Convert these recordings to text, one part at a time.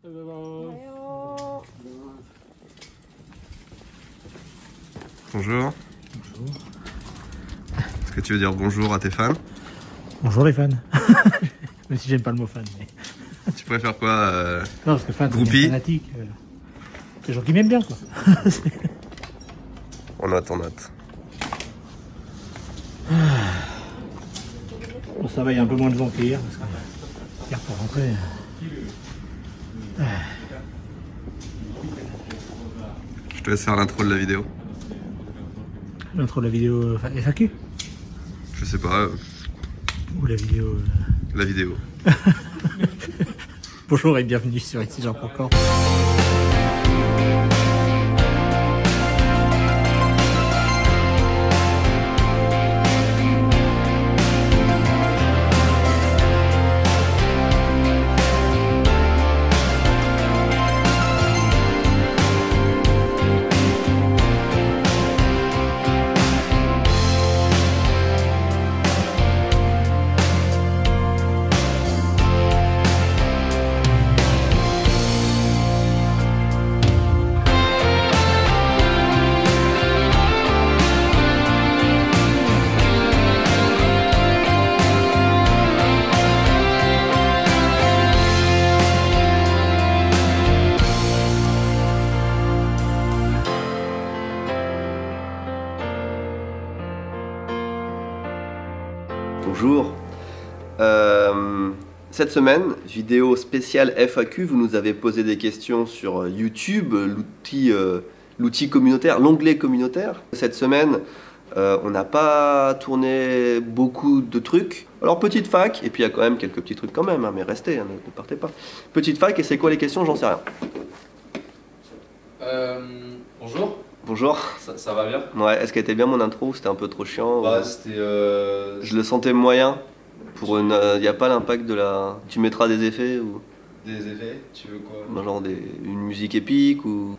Bonjour. Bonjour. Est-ce que tu veux dire bonjour à tes fans? Bonjour les fans. Même si j'aime pas le mot fan. Mais... Tu préfères quoi non, parce que fan, groupie, c'est fanatique. Les gens qui m'aiment bien, quoi. On note, on note. Bon, ça va, il y a un peu moins de gens qu'hier, parce que hier pour rentrer. Je te laisse faire l'intro de la vidéo. L'intro de la vidéo FAQ? Je sais pas. Ou la vidéo... La vidéo. Bonjour et bienvenue sur Ici Jean-Paul. Bonjour. Cette semaine, vidéo spéciale FAQ, vous nous avez posé des questions sur YouTube, l'outil communautaire, l'onglet communautaire. Cette semaine, on n'a pas tourné beaucoup de trucs. Alors petite fac, et puis il y a quand même quelques petits trucs quand même, hein, mais restez, hein, ne partez pas. Petite fac, et c'est quoi les questions? J'en sais rien. Bonjour. Bonjour. Ça va bien? Ouais, est-ce qu'elle était bien mon intro? C'était un peu trop chiant? Bah, c'était... Je le sentais moyen. Pour une... Il n'y a pas l'impact de la... Tu mettras des effets ou... Des effets? Tu veux quoi? Genre une musique épique ou...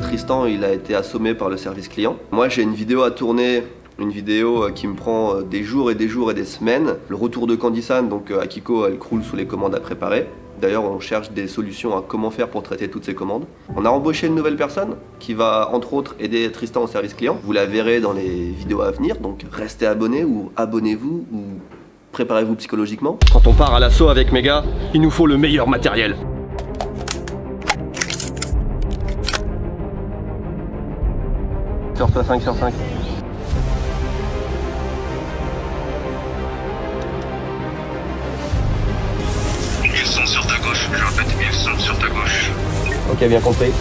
Tristan, il a été assommé par le service client. Moi, j'ai une vidéo à tourner, une vidéo qui me prend des jours et des jours et des semaines. Le retour de Candy-san, donc Akiko, elle croule sous les commandes à préparer. D'ailleurs, on cherche des solutions à comment faire pour traiter toutes ces commandes. On a embauché une nouvelle personne qui va, entre autres, aider Tristan au service client. Vous la verrez dans les vidéos à venir, donc restez abonnés ou abonnez-vous ou préparez-vous psychologiquement. Quand on part à l'assaut avec Mega, il nous faut le meilleur matériel. Sur 5 sur 5. Ils sont sur ta gauche, je répète, ils sont sur ta gauche. Ok, bien compris.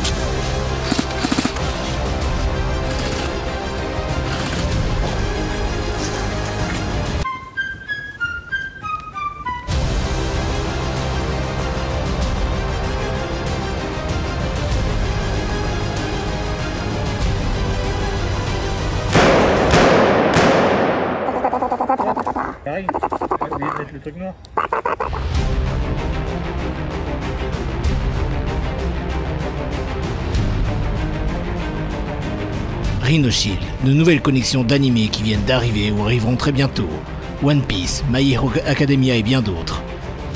Pareil, oublié de mettre le truc noir. Rhino Shield, de nouvelles connexions d'animés qui viennent d'arriver ou arriveront très bientôt. One Piece, My Hero Academia et bien d'autres.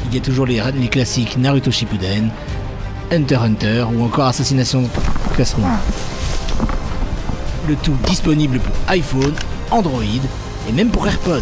Il y a toujours les classiques Naruto Shippuden, Hunter x Hunter ou encore Assassination Classroom. Le tout disponible pour iPhone, Android et même pour AirPods.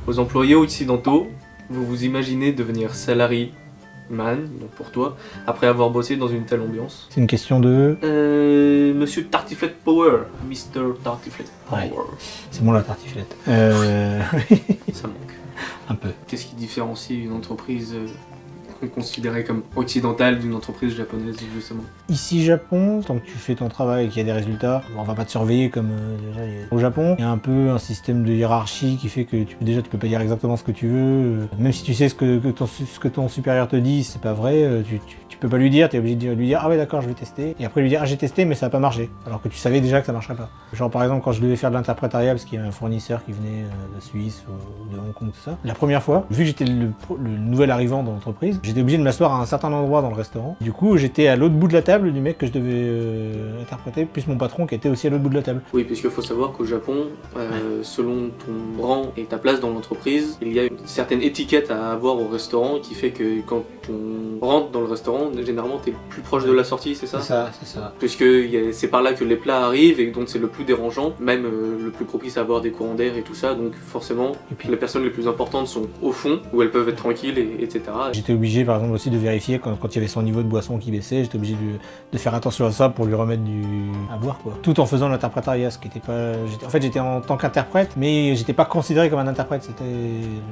Aux employés occidentaux, vous vous imaginez devenir salary man, donc pour toi, après avoir bossé dans une telle ambiance? C'est une question de... Monsieur Tartiflette Power, Mr. Tartiflette Power. Ouais. C'est bon la tartiflette. Ça manque. Un peu. Qu'est-ce qui différencie une entreprise considéré comme occidental d'une entreprise japonaise, justement? Ici Japon, tant que tu fais ton travail et qu'il y a des résultats, on va pas te surveiller comme au Japon. Il y a un peu un système de hiérarchie qui fait que tu peux pas dire exactement ce que tu veux. Même si tu sais ce que ton supérieur te dit, c'est pas vrai, tu peux pas lui dire, tu es obligé de lui dire ah ouais d'accord je vais tester. Et après lui dire ah j'ai testé mais ça a pas marché. Alors que tu savais déjà que ça marcherait pas. Genre par exemple quand je devais faire de l'interprétariat parce qu'il y avait un fournisseur qui venait de Suisse ou de Hong Kong, tout ça. La première fois, vu que j'étais le nouvel arrivant dans l'entreprise, j'étais obligé de m'asseoir à un certain endroit dans le restaurant. Du coup, j'étais à l'autre bout de la table du mec que je devais interpréter, plus mon patron qui était aussi à l'autre bout de la table. Oui, puisqu'il faut savoir qu'au Japon, selon ton rang et ta place dans l'entreprise, il y a une certaine étiquette à avoir au restaurant qui fait que quand on rentre dans le restaurant, généralement t'es plus proche de la sortie, c'est ça? C'est ça. Puisque c'est par là que les plats arrivent et donc c'est le plus dérangeant, même le plus propice à avoir des courants d'air et tout ça, donc forcément les personnes les plus importantes sont au fond où elles peuvent être tranquilles, etc. J'étais obligé par exemple aussi de vérifier quand il y avait son niveau de boisson qui baissait, j'étais obligé de faire attention à ça pour lui remettre à boire quoi. Tout en faisant l'interprétariat, ce qui était pas... En fait j'étais en tant qu'interprète, mais j'étais pas considéré comme un interprète,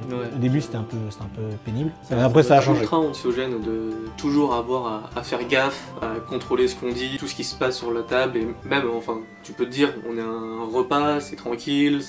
au début c'était un peu pénible. Après ça a changé. C'est ultra anxiogène de toujours avoir à faire gaffe, à contrôler ce qu'on dit, tout ce qui se passe sur la table, et même, enfin, tu peux te dire, on est un repas, c'est tranquille,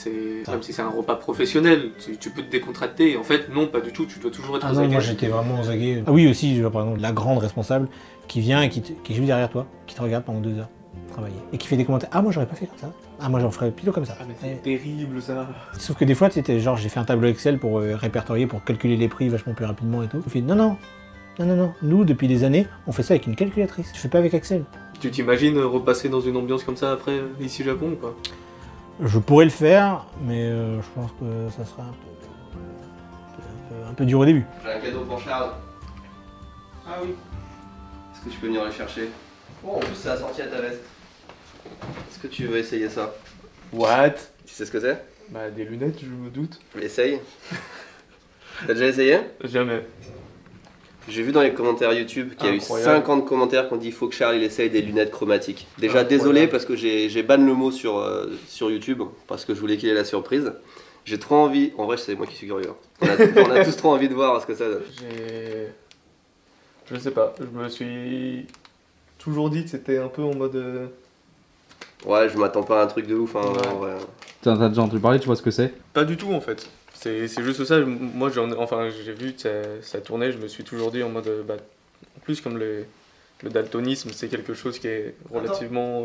même si c'est un repas professionnel, tu peux te décontracter, et en fait, non, pas du tout, tu dois toujours être aux aguets. Moi j'étais vraiment aux aguets. Ah oui, aussi, par exemple, la grande responsable qui vient et qui est juste derrière toi, qui te regarde pendant 2 heures travailler, et qui fait des commentaires, ah moi j'aurais pas fait comme ça, ah moi j'en ferais plutôt comme ça. Ah mais c'est terrible ça. Sauf que des fois, c'était genre, j'ai fait un tableau Excel pour répertorier, pour calculer les prix vachement plus rapidement et tout. Je fais, non, nous, depuis des années, on fait ça avec une calculatrice. Tu fais pas avec Excel. Tu t'imagines repasser dans une ambiance comme ça après, ici Japon ou pas? Je pourrais le faire, mais je pense que ça serait un peu dur au début. J'ai un cadeau pour Charles. Ah oui. Est-ce que tu peux venir le chercher? Oh, en plus, c'est assorti à ta veste. Est-ce que tu veux essayer ça? What? Tu sais ce que c'est? Bah des lunettes, je me doute. Essaye. T'as déjà essayé? Jamais. J'ai vu dans les commentaires YouTube qu'il y a eu 50 commentaires qui ont dit il faut que Charles il essaye des lunettes chromatiques. Déjà désolé parce que j'ai ban le mot sur YouTube parce que je voulais qu'il ait la surprise. J'ai trop envie, en vrai c'est moi qui suis curieux. On a tous trop envie de voir ce que ça donne. Je sais pas, je me suis toujours dit que c'était un peu en mode... Ouais, je m'attends pas à un truc de ouf, hein, ouais. En vrai. T'as déjà entendu parler, tu vois ce que c'est? Pas du tout en fait. C'est juste ça, moi j'ai vu que ça tournait, je me suis toujours dit en mode... en plus comme le daltonisme, c'est quelque chose qui est relativement...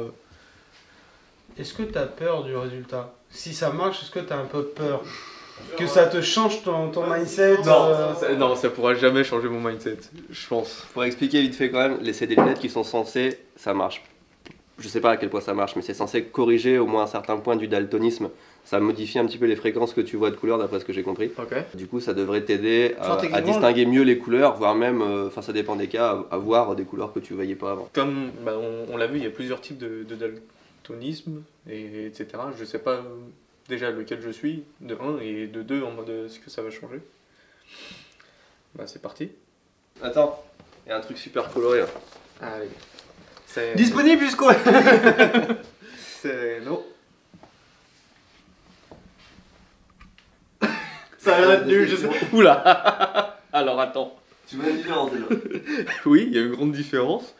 Est-ce que t'as peur du résultat? Si ça marche, est-ce que t'as un peu peur? Que ça te change ton mindset? Non, ça pourra jamais changer mon mindset, je pense. Pour expliquer vite fait quand même, c'est des lunettes qui sont censées, ça marche. Je sais pas à quel point ça marche, mais c'est censé corriger au moins un certain point du daltonisme. Ça modifie un petit peu les fréquences que tu vois de couleurs d'après ce que j'ai compris. Okay. Du coup, ça devrait t'aider à distinguer mieux les couleurs, voire même, ça dépend des cas, à voir des couleurs que tu voyais pas avant. Comme on l'a vu, il y a plusieurs types de daltonisme, etc. Je sais pas déjà lequel je suis, de 1, et de 2 en mode est-ce que ça va changer. Bah c'est parti. Attends, il y a un truc super coloré là. Allez. Disponible jusqu'au... C'est... non. Ça a l'air d'être nul, je sais. Oula. Alors attends. Tu vois la différence déjà? Oui, il y a une grande différence.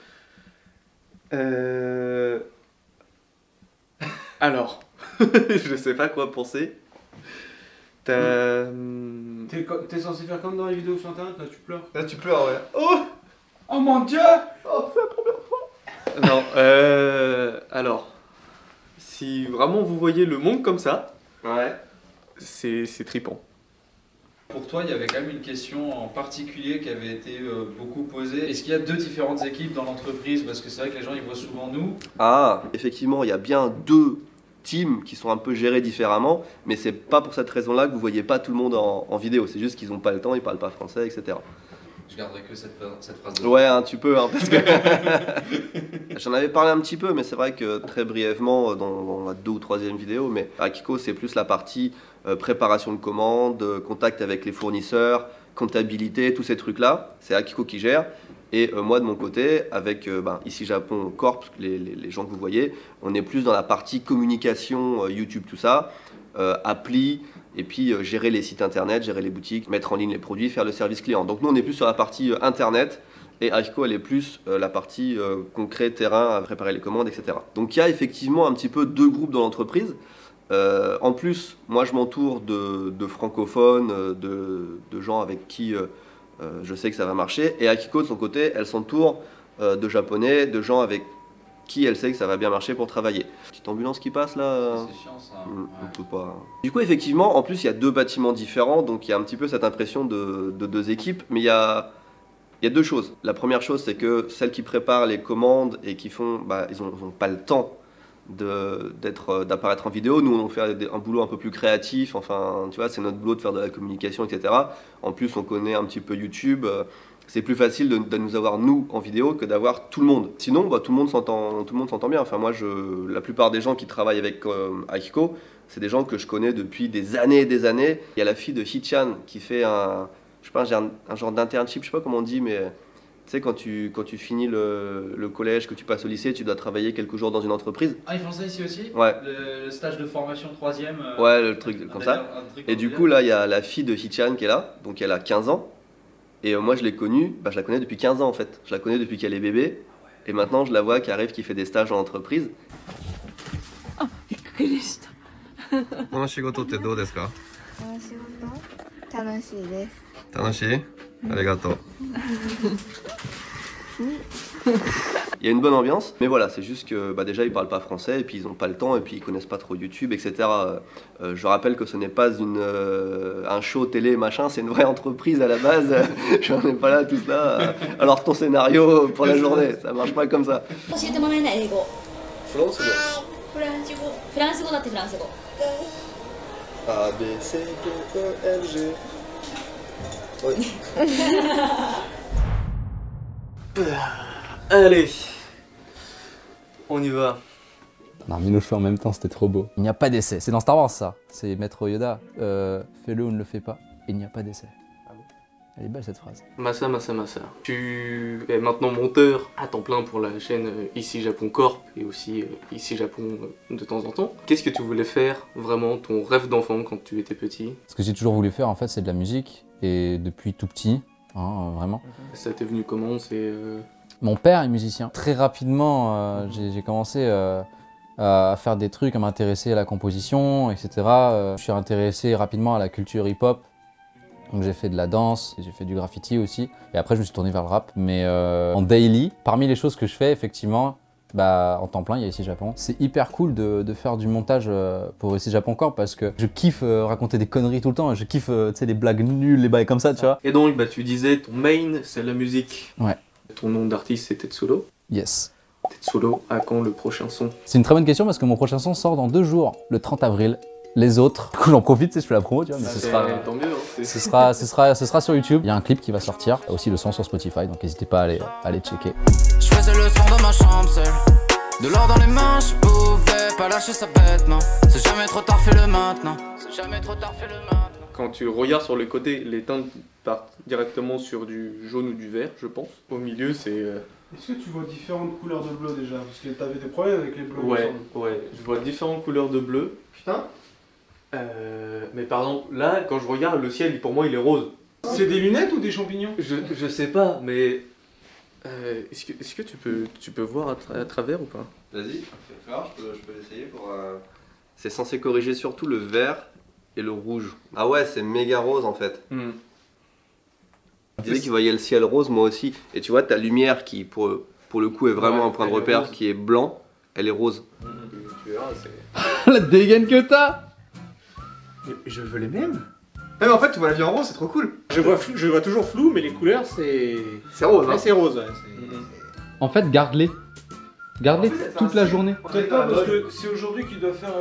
Alors, je sais pas quoi penser. T'es censé faire comme dans les vidéos sur internet, là tu pleures. Là tu pleures, ouais. Oh mon dieu! Oh, c'est la première fois. Non, alors, si vraiment vous voyez le monde comme ça, ouais, c'est trippant. Pour toi, il y avait quand même une question en particulier qui avait été beaucoup posée. Est-ce qu'il y a 2 différentes équipes dans l'entreprise? Parce que c'est vrai que les gens ils voient souvent nous. Ah, effectivement, il y a bien 2 teams qui sont un peu gérés différemment, mais c'est pas pour cette raison-là que vous voyez pas tout le monde en vidéo. C'est juste qu'ils ont pas le temps, ils parlent pas français, etc. Je garderai que cette phrase de... Ouais, hein, tu peux, hein, parce que... J'en avais parlé un petit peu, mais c'est vrai que très brièvement, dans la 2e ou 3e vidéo, mais Akiko, c'est plus la partie préparation de commandes, contact avec les fournisseurs, comptabilité, tous ces trucs-là. C'est Akiko qui gère. Et moi, de mon côté, avec ici Japon Corp, les gens que vous voyez, on est plus dans la partie communication, YouTube, tout ça, appli, et puis gérer les sites internet, gérer les boutiques, mettre en ligne les produits, faire le service client. Donc nous on est plus sur la partie internet, et Aikiko elle est plus la partie concret, terrain, à préparer les commandes, etc. Donc il y a effectivement un petit peu deux groupes dans l'entreprise. En plus, moi je m'entoure de francophones, de gens avec qui je sais que ça va marcher, et Aikiko de son côté, elle s'entoure de japonais, de gens avec qui elle sait que ça va bien marcher pour travailler. Petite ambulance qui passe là. C'est chiant ça. On peut pas. Du coup, effectivement, en plus, il y a deux bâtiments différents, donc il y a un petit peu cette impression de deux équipes, mais il y a deux choses. La première chose, c'est que celles qui préparent les commandes et qui font, ils ont pas le temps d'apparaître en vidéo. Nous, on fait un boulot un peu plus créatif, enfin, tu vois, c'est notre boulot de faire de la communication, etc. En plus, on connaît un petit peu YouTube. C'est plus facile de nous avoir nous en vidéo que d'avoir tout le monde. Sinon, tout le monde s'entend bien. Enfin, moi, la plupart des gens qui travaillent avec Aikiko, c'est des gens que je connais depuis des années et des années. Il y a la fille de Hichan qui fait un genre d'internship, je sais pas comment on dit, mais tu sais, quand tu finis le collège, que tu passes au lycée, tu dois travailler quelques jours dans une entreprise. Ah, ils font ça ici aussi? Ouais. Le stage de formation 3e. Ouais, le truc comme ça. Et du coup, là, il y a la fille de Hichan qui est là, donc elle a 15 ans. Et moi je l'ai connue, je la connais depuis 15 ans en fait. Je la connais depuis qu'elle est bébé. Et maintenant je la vois qui arrive, qui fait des stages en entreprise. Ah, bikkurishita. この仕事ってどうですか？この仕事楽しいです。楽しい？ありがとう。Il y a une bonne ambiance, mais voilà, c'est juste que déjà ils parlent pas français et puis ils n'ont pas le temps et puis ils connaissent pas trop YouTube, etc. Je rappelle que ce n'est pas un show télé machin, c'est une vraie entreprise à la base. J'en ai pas là tout cela. Alors ton scénario pour la journée, ça marche pas comme ça. 教えてもらえない英語。フランス語。フランス語。フランス語だってフランス語。A B C D E F G. Oui. Allez, on y va. On a remis nos cheveux en même temps, c'était trop beau. Il n'y a pas d'essai. C'est dans Star Wars ça. C'est Maître Yoda. Fais-le ou ne le fais pas. Il n'y a pas d'essai. Ah bon? Elle est belle cette phrase. Massa. Tu es maintenant monteur à temps plein pour la chaîne Ici Japon Corp et aussi Ici Japon de temps en temps. Qu'est-ce que tu voulais faire vraiment, ton rêve d'enfant quand tu étais petit? Ce que j'ai toujours voulu faire en fait, c'est de la musique. Et depuis tout petit, vraiment. Ça t'est venu comment? Mon père est musicien. Très rapidement, j'ai commencé à faire des trucs, à m'intéresser à la composition, etc. Je suis intéressé rapidement à la culture hip-hop. Donc j'ai fait de la danse, j'ai fait du graffiti aussi. Et après, je me suis tourné vers le rap. Mais en daily, parmi les choses que je fais, effectivement, en temps plein, il y a Ici Japon. C'est hyper cool de faire du montage pour Ici Japon Corp parce que je kiffe raconter des conneries tout le temps. Je kiffe les blagues nulles, les bails comme ça, tu vois. Et donc, tu disais, ton main, c'est la musique. Ouais. Ton nom d'artiste, c'est Tetsulo. Yes. Tetsulo, à quand le prochain son? C'est une très bonne question parce que mon prochain son sort dans 2 jours, le 30 avril. Les autres, du coup j'en profite, je fais la promo, tu vois, mais tant mieux, hein, ce sera sur YouTube. Il y a un clip qui va sortir, aussi le son sur Spotify, donc n'hésitez pas à aller checker. Je faisais le son dans ma chambre seule, de l'or dans les mains, je pouvais pas lâcher ça bêtement. C'est jamais trop tard, fais-le maintenant. C'est jamais trop tard, fais-le maintenant. Quand tu regardes sur le côté, les teintes partent directement sur du jaune ou du vert, je pense. Au milieu, c'est... Est-ce que tu vois différentes couleurs de bleu déjà? Parce que t'avais des problèmes avec les bleus. Ouais, je vois différentes couleurs de bleu. Putain. Mais par exemple, là, quand je regarde, le ciel, pour moi, il est rose. C'est des lunettes ou des champignons? Je sais pas, mais... Est-ce que tu peux voir à travers ou pas? Vas-y, fais voir, je peux l'essayer pour... C'est censé corriger surtout le vert et le rouge. Ah ouais, c'est méga rose en fait. Je disais qu'il voyait le ciel rose, moi aussi. Et tu vois, ta lumière qui, pour le coup, est vraiment un point de repère qui est blanc, elle est rose. Tu verras, c'est... La dégaine que t'as! Je veux les mêmes. Mais en fait, tu vois la vie en rose, c'est trop cool. Je vois toujours flou, mais les couleurs, c'est... C'est rose, hein. C'est rose, ouais. En fait, garde-les. Garde-les toute la journée. Peut-être pas, parce que c'est aujourd'hui qu'il doit faire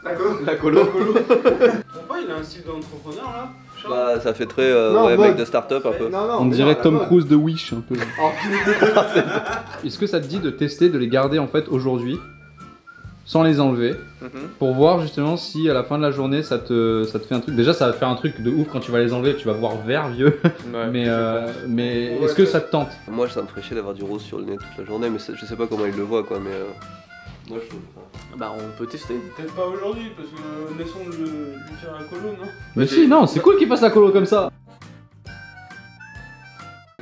la colo. Pourquoi il a un style d'entrepreneur, là? Ça fait très mec de start-up un peu. On dirait Tom Cruise de Wish, un peu. Est-ce que ça te dit de tester, de les garder en fait aujourd'hui sans les enlever, pour voir justement si à la fin de la journée ça te fait un truc. Déjà ça va te faire un truc de ouf quand tu vas les enlever, tu vas voir vert vieux, mais est-ce que ça te tente? Moi ça me ferait chier d'avoir du rose sur le nez toute la journée, mais je sais pas comment il le voit quoi, mais... Moi je trouve pas. Bah on peut tester. Peut-être pas aujourd'hui, parce que laissons lui faire la colo, non? Mais si, non, c'est cool qu'il fasse la colo comme ça.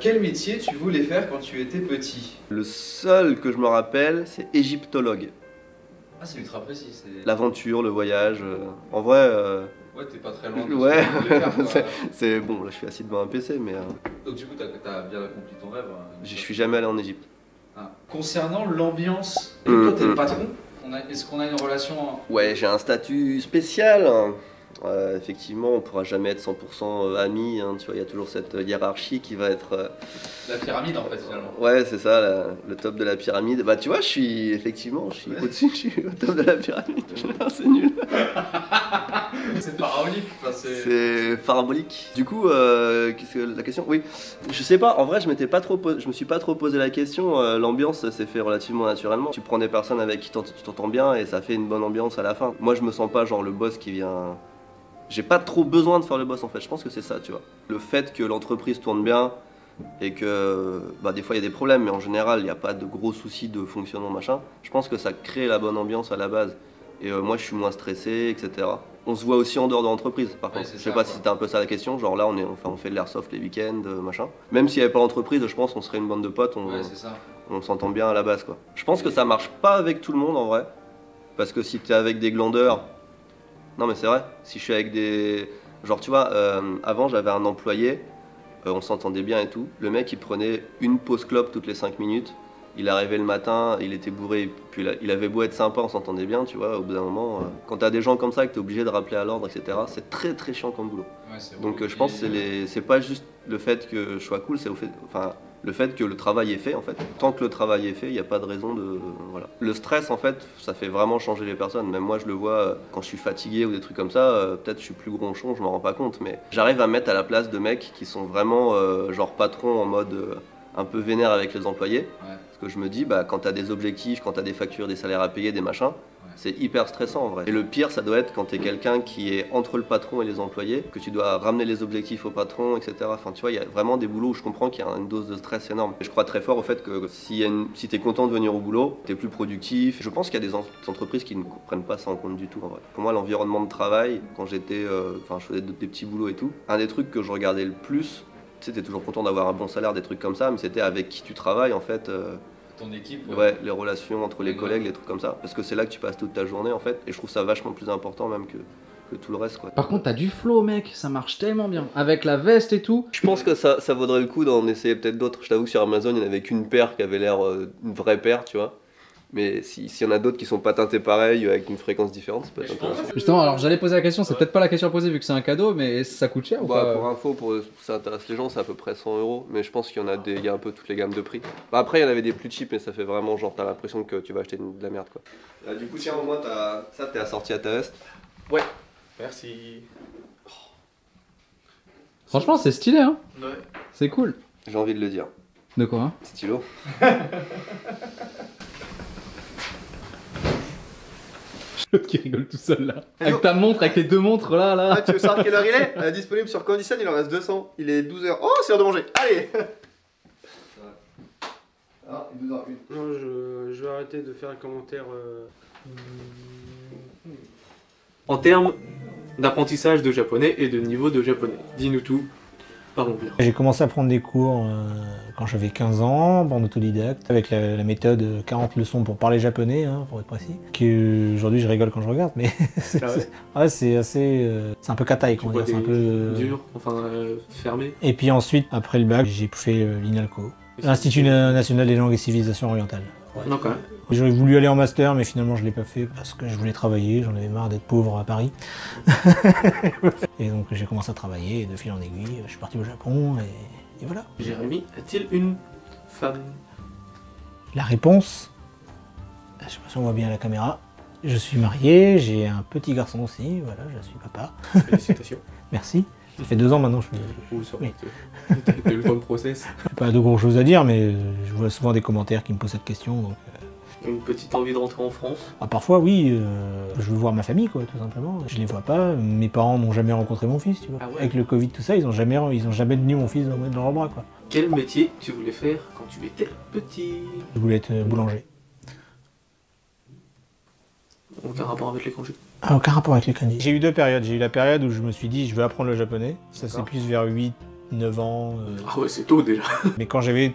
Quel métier tu voulais faire quand tu étais petit? Le seul que je me rappelle, c'est égyptologue. Ah, c'est ultra précis. L'aventure, le voyage. En vrai. Ouais, t'es pas très loin de ouais, ce que tu voulais faire, c'est bon, là je suis assis devant un PC, mais. Donc, du coup, t'as bien accompli ton rêve. Je suis jamais allé en Égypte. Ah. Concernant l'ambiance, toi t'es le patron. Est-ce qu'on a une relation? Ouais, j'ai un statut spécial. Effectivement, on pourra jamais être 100% amis. Hein, tu vois, il y a toujours cette hiérarchie qui va être. La pyramide en fait finalement. Ouais, c'est ça, le top de la pyramide. Bah, tu vois, je suis au-dessus, je suis au top de la pyramide. C'est nul. C'est parabolique. Enfin, c'est parabolique. Du coup, qu'est-ce que la question? Oui, je sais pas. En vrai, je me suis pas trop posé la question. L'ambiance s'est fait relativement naturellement. Tu prends des personnes avec qui tu t'entends bien et ça fait une bonne ambiance à la fin. Moi, je me sens pas genre le boss qui vient. J'ai pas trop besoin de faire le boss en fait. Je pense que c'est ça, tu vois. Le fait que l'entreprise tourne bien et que bah, des fois il y a des problèmes, mais en général il n'y a pas de gros soucis de fonctionnement machin. Je pense que ça crée la bonne ambiance à la base. Et moi, je suis moins stressé, etc. On se voit aussi en dehors de l'entreprise, par contre. Je sais pas si c'était un peu ça la question. Genre là, on fait de l'airsoft les week-ends, machin. Même s'il n'y avait pas d'entreprise, je pense qu'on serait une bande de potes. On s'entend bien à la base, quoi. Je pense que ça marche pas avec tout le monde en vrai. Parce que si t'es avec des glandeurs. Non, mais c'est vrai. Si je suis avec des. Genre, tu vois, avant j'avais un employé, on s'entendait bien et tout. Le mec, il prenait une pause clope toutes les 5 minutes. Il arrivait le matin, il était bourré, puis il avait beau être sympa, on s'entendait bien, tu vois, au bout d'un moment, quand t'as des gens comme ça que t'es obligé de rappeler à l'ordre, etc., c'est très très chiant comme boulot. Ouais, donc je pense que c'est pas juste le fait que je sois cool, c'est le fait que le travail est fait en fait. Tant que le travail est fait, il n'y a pas de raison de... Voilà. Le stress en fait, ça fait vraiment changer les personnes. Même moi je le vois quand je suis fatigué ou des trucs comme ça, peut-être je suis plus gronchon, je m'en rends pas compte, mais j'arrive à me mettre à la place de mecs qui sont vraiment genre patrons en mode... un peu vénère avec les employés, parce que je me dis, bah, quand tu as des objectifs, quand tu as des factures, des salaires à payer, des machins, c'est hyper stressant en vrai. Et le pire, ça doit être quand tu es quelqu'un qui est entre le patron et les employés, que tu dois ramener les objectifs au patron, etc. Enfin, tu vois, il y a vraiment des boulots où je comprends qu'il y a une dose de stress énorme. Et je crois très fort au fait que si tu es content de venir au boulot, tu es plus productif. Je pense qu'il y a des entreprises qui ne prennent pas ça en compte du tout en vrai. Pour moi, l'environnement de travail, quand j'étais, je faisais des petits boulots et tout, un des trucs que je regardais le plus, tu sais, t'es toujours content d'avoir un bon salaire, des trucs comme ça, mais c'était avec qui tu travailles en fait. Ton équipe. Ouais, les relations entre les collègues, les trucs comme ça. Parce que c'est là que tu passes toute ta journée en fait. Et je trouve ça vachement plus important même que tout le reste, quoi. Par contre, t'as du flow, mec, ça marche tellement bien. Avec la veste et tout. Je pense que ça vaudrait le coup d'en essayer peut-être d'autres. Je t'avoue que sur Amazon, il n'y en avait qu'une paire qui avait l'air une vraie paire, tu vois. Mais s'il y en a d'autres qui sont pas teintés pareil, avec une fréquence différente, c'est peut-être intéressant. Justement, alors j'allais poser la question, c'est peut-être pas la question à poser vu que c'est un cadeau, mais ça coûte cher ou pas? Pour info, ça intéresse les gens, c'est à peu près 100 €. Mais je pense qu'il y en a il y a un peu toutes les gammes de prix. Bah, après, il y en avait des plus cheap, mais ça fait vraiment genre, t'as l'impression que tu vas acheter de la merde, quoi. Du coup, tiens, au moins, ça, t'es assorti à ta veste. Ouais, merci. Franchement, c'est stylé, hein? Ouais. C'est cool. J'ai envie de le dire. De quoi? Stylo. L'autre qui rigole tout seul là. Avec ta montre, avec tes deux montres là. Ah, tu veux savoir quelle heure il est? Disponible sur Condition, il en reste 200. Il est 12h. Oh, c'est l'heure de manger. Allez. Ah, 12h01. Non, je vais arrêter de faire un commentaire. En termes d'apprentissage de japonais et de niveau de japonais, dis-nous tout. Pardon, bien. J'ai commencé à prendre des cours quand j'avais 15 ans, en autodidacte, avec la méthode 40 leçons pour parler japonais, hein, pour être précis. Aujourd'hui, je rigole quand je regarde, mais c'est assez... c'est un peu kataï, comment dire, c'est un peu... dur, enfin fermé. Et puis ensuite, après le bac, j'ai fait l'INALCO, l'Institut National des Langues et Civilisations Orientales. Ouais. Okay. J'aurais voulu aller en master, mais finalement je l'ai pas fait parce que je voulais travailler, j'en avais marre d'être pauvre à Paris. Et donc j'ai commencé à travailler, et de fil en aiguille, je suis parti au Japon, et voilà. Jérémy a-t-il une femme? La réponse, je sais pas si on voit bien à la caméra, je suis marié, j'ai un petit garçon aussi, voilà, je suis papa. Félicitations. Merci. Ça fait 2 ans maintenant, je suis... Oh, ça oui. T'as eu le temps de process. Pas de gros choses à dire, mais je vois souvent des commentaires qui me posent cette question, donc... Une petite envie de rentrer en France? Ah, parfois, oui, je veux voir ma famille, quoi, tout simplement. Je les vois pas, mes parents n'ont jamais rencontré mon fils, tu vois. Ah ouais. Avec le Covid, tout ça, ils ont jamais tenu mon fils dans leurs bras, quoi. Quel métier tu voulais faire quand tu étais petit? Je voulais être boulanger. Aucun rapport avec les kanji. Ah, aucun rapport avec les kanji. J'ai eu deux périodes. J'ai eu la période où je me suis dit je veux apprendre le japonais. Ça c'est plus vers 8-9 ans. Ah ouais, c'est tôt déjà. Mais quand j'avais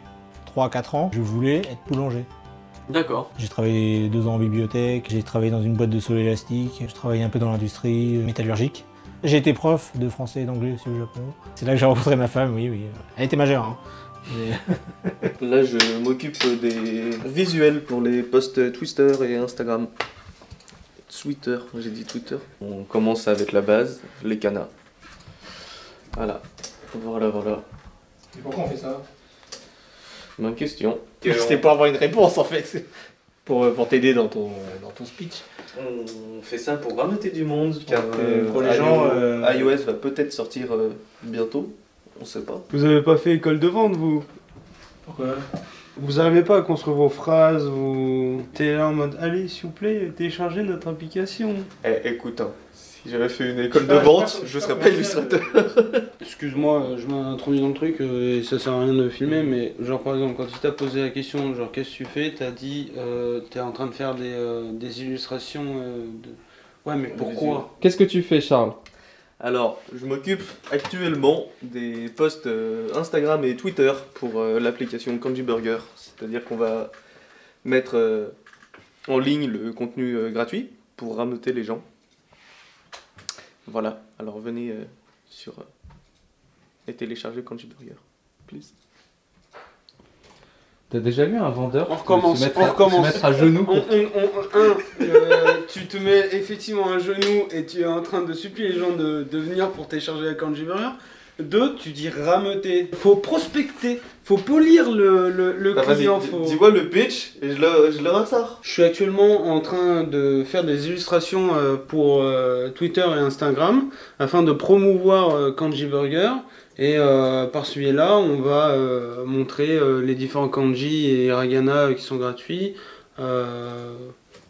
3-4 ans, je voulais être boulanger. D'accord. J'ai travaillé 2 ans en bibliothèque, j'ai travaillé dans une boîte de saut élastique, je travaillais un peu dans l'industrie métallurgique. J'ai été prof de français et d'anglais aussi au Japon. C'est là que j'ai rencontré ma femme, oui. Elle était majeure. Hein. Mais... Là, je m'occupe des visuels pour les posts Twitter et Instagram. Twitter, j'ai dit Twitter. On commence avec la base, les canas. Voilà. Et pourquoi on fait ça? Bonne question. C'était pour avoir une réponse en fait. Pour t'aider dans ton speech. On fait ça pour rameuter du monde, car pour les gens, iOS va peut-être sortir bientôt. On sait pas. Vous avez pas fait école de vente, vous? Pourquoi? Vous arrivez pas à construire vos phrases, vous... T'es là en mode, allez, s'il vous plaît, téléchargez notre application. Écoute, hein, si j'avais fait une école de vente, je serais pas illustrateur. Excuse-moi, je m'introduis dans le truc et ça sert à rien de filmer, mais genre par exemple, quand il t'a posé la question, genre qu'est-ce que tu fais, t'as dit, t'es en train de faire des illustrations de... Ouais, mais pourquoi? Qu'est-ce que tu fais, Charles? Alors, je m'occupe actuellement des posts Instagram et Twitter pour l'application Kanji Burger. C'est-à-dire qu'on va mettre en ligne le contenu gratuit pour rameuter les gens. Voilà, alors venez sur et télécharger Kanji Burger, please. T'as déjà vu un vendeur on recommence. Se mettre à genoux pour... Tu te mets effectivement à genoux et tu es en train de supplier les gens de venir pour télécharger la Kanji Burger. 2, tu dis rameuter. Faut prospecter, faut polir le client. Dis-moi le pitch et je le ressors. Je suis actuellement en train de faire des illustrations pour Twitter et Instagram afin de promouvoir Kanji Burger. Et par celui-là, on va montrer les différents kanji et hiragana qui sont gratuits.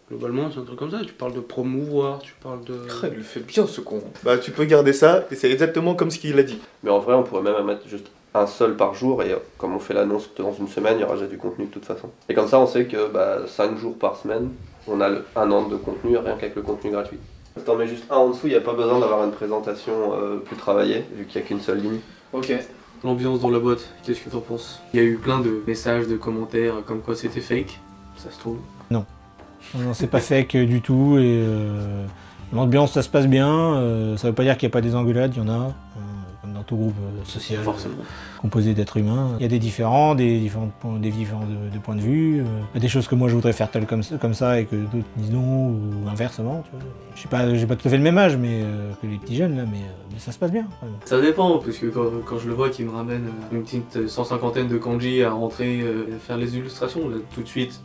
Globalement, c'est un truc comme ça. Tu parles de promouvoir, tu parles de... Il le fait bien ce con. Bah tu peux garder ça et c'est exactement comme ce qu'il a dit. Mais en vrai, on pourrait même en mettre juste un seul par jour et comme on fait l'annonce dans une semaine, il y aura déjà du contenu de toute façon. Et comme ça, on sait que 5 jours par semaine, on a un an de contenu rien qu'avec le contenu gratuit. Si t'en mets juste un en dessous, il n'y a pas besoin d'avoir une présentation plus travaillée vu qu'il n'y a qu'une seule ligne. Ok. L'ambiance dans la boîte, qu'est-ce que t'en penses? Il y a eu plein de messages, de commentaires comme quoi c'était fake, ça se trouve? Non. Non, c'est pas fake du tout et l'ambiance ça se passe bien, ça veut pas dire qu'il n'y a pas des engueulades, il y en a, comme dans tout groupe social composé d'êtres humains. Il y a des différents, des différents de points de vue, il y a des choses que moi je voudrais faire telles comme ça et que d'autres disent non ou inversement. Tu vois. J'ai pas tout à fait le même âge mais, que les petits jeunes là, mais ça se passe bien. Vraiment. Ça dépend, parce que quand je le vois qui me ramène une petite 150aine de kanji à rentrer faire les illustrations, là, tout de suite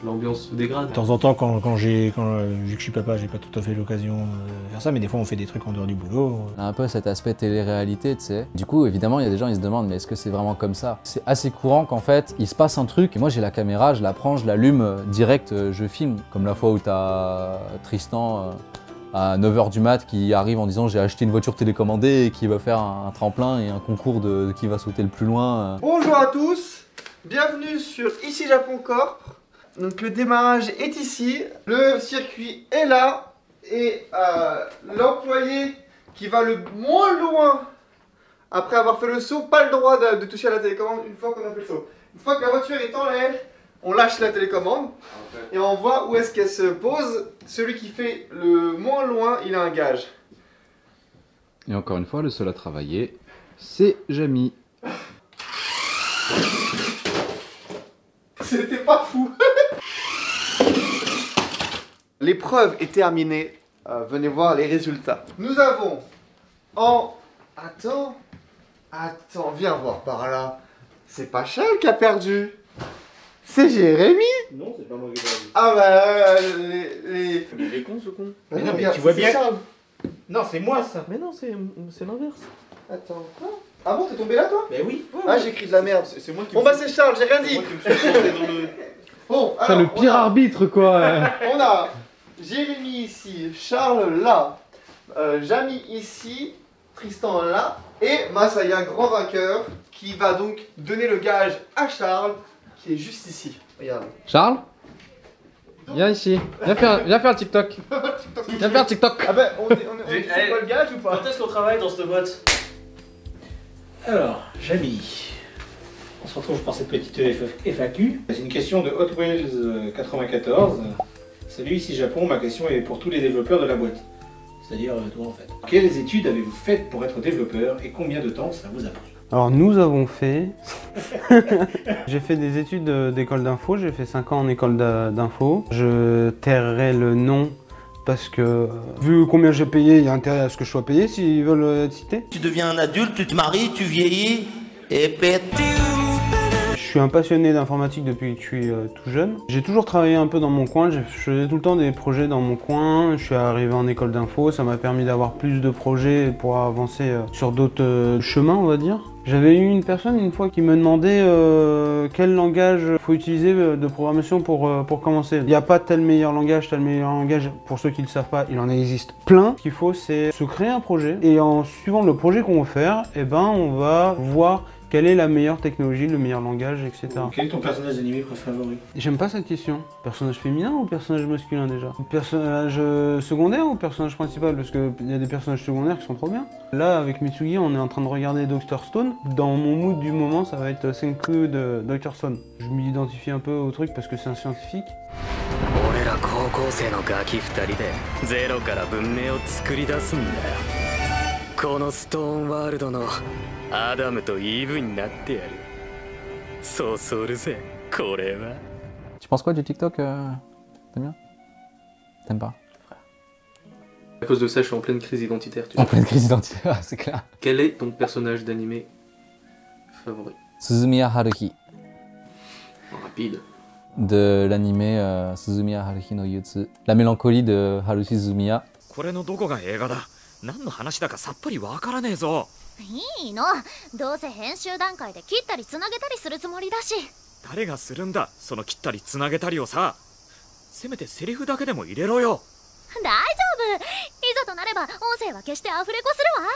l'ambiance se dégrade. De temps en temps, vu que je suis papa, j'ai pas tout à fait l'occasion de faire ça, mais des fois on fait des trucs en dehors du boulot. On a un peu cet aspect télé-réalité, tu sais. Du coup, évidemment, il y a des gens, ils se demandent, mais est-ce que c'est vraiment comme ça? C'est assez courant qu'en fait, il se passe un truc, et moi j'ai la caméra, je la prends, je l'allume direct, je filme. Comme la fois où t'as Tristan à 9h du mat qui arrive en disant j'ai acheté une voiture télécommandée et qui va faire un tremplin et un concours de qui va sauter le plus loin. Bonjour à tous, bienvenue sur Ici Japon Corp. Donc le démarrage est ici, le circuit est là, et l'employé qui va le moins loin après avoir fait le saut, pas le droit de toucher à la télécommande une fois qu'on a fait le saut. Une fois que la voiture est en l'air, on lâche la télécommande et on voit où est-ce qu'elle se pose. Celui qui fait le moins loin, il a un gage. Et encore une fois, le seul à travailler, c'est Jamy. C'était pas fou. L'épreuve est terminée. Venez voir les résultats. Nous avons en... Attends, viens voir par là. C'est pas Charles qui a perdu. C'est Jérémy. Non, c'est pas moi qui ai perdu. Ah bah... Il est con ce con. Mais non, mais tu vois bien... Charles. Non, c'est moi ça. Mais non, c'est l'inverse. Attends. Ah bon, t'es tombé là toi? Mais oui. Ah, j'ai écrit de la merde. C'est moi qui... Bon bah c'est Charles, j'ai rien dit. Bon, alors, le pire arbitre quoi. On a Jérémy ici, Charles là, Jamy ici, Tristan là, et Masaya, grand vainqueur, qui va donc donner le gage à Charles, qui est juste ici. Regarde. Charles? Viens ici, viens faire un TikTok. Viens faire un TikTok. Ah bah, on est pas le gage ou pas? Quand est-ce qu'on travaille dans cette boîte? Alors, Jabi, on se retrouve pour cette petite FAQ. C'est une question de Hot Wheels 94. Salut, ici Japon, ma question est pour tous les développeurs de la boîte. C'est-à-dire toi en fait. Quelles études avez-vous faites pour être développeur et combien de temps ça vous a pris? Alors nous avons fait... J'ai fait des études d'école d'info, j'ai fait 5 ans en école d'info. Je tairai le nom parce que vu combien j'ai payé, il y a intérêt à ce que je sois payé s'ils veulent être cités. Tu deviens un adulte, tu te maries, tu vieillis et pète. Je suis un passionné d'informatique depuis que je suis tout jeune. J'ai toujours travaillé un peu dans mon coin, je faisais tout le temps des projets dans mon coin. Je suis arrivé en école d'info, ça m'a permis d'avoir plus de projets pour avancer sur d'autres chemins, on va dire. J'avais eu une personne une fois qui me demandait quel langage faut utiliser de programmation pour commencer. Il n'y a pas tel meilleur langage, pour ceux qui ne le savent pas, il en existe plein. Ce qu'il faut, c'est se créer un projet et en suivant le projet qu'on va faire, eh ben, on va voir quelle est la meilleure technologie, le meilleur langage, etc. Quel est ton personnage animé favori? J'aime pas cette question. Personnage féminin ou personnage masculin déjà? Personnage secondaire ou personnage principal? Parce qu'il y a des personnages secondaires qui sont trop bien. Là, avec Mitsugi, on est en train de regarder Dr. Stone. Dans mon mood du moment, ça va être Senku de Dr. Stone. Je m'identifie un peu au truc parce que c'est un scientifique. Tu penses quoi du TikTok, Damien? T'aimes pas? À cause de ça, je suis en pleine crise identitaire. Tu en pleine crise identitaire, c'est clair. Quel est ton personnage d'animé favori? Suzumiya Haruhi. Rapide. De l'animé Suzumiya Haruhi no Yutsu. La mélancolie de Haruhi Suzumiya. 何の話だかさっぱりわからねえぞ。いいの、どうせ編集段階で切ったりつなげたりするつもりだし。誰がするんだ、その切ったりつなげたりをさ。せめてセリフだけでも入れろよ。大丈夫、いざとなれば音声は決してアフレコするわ。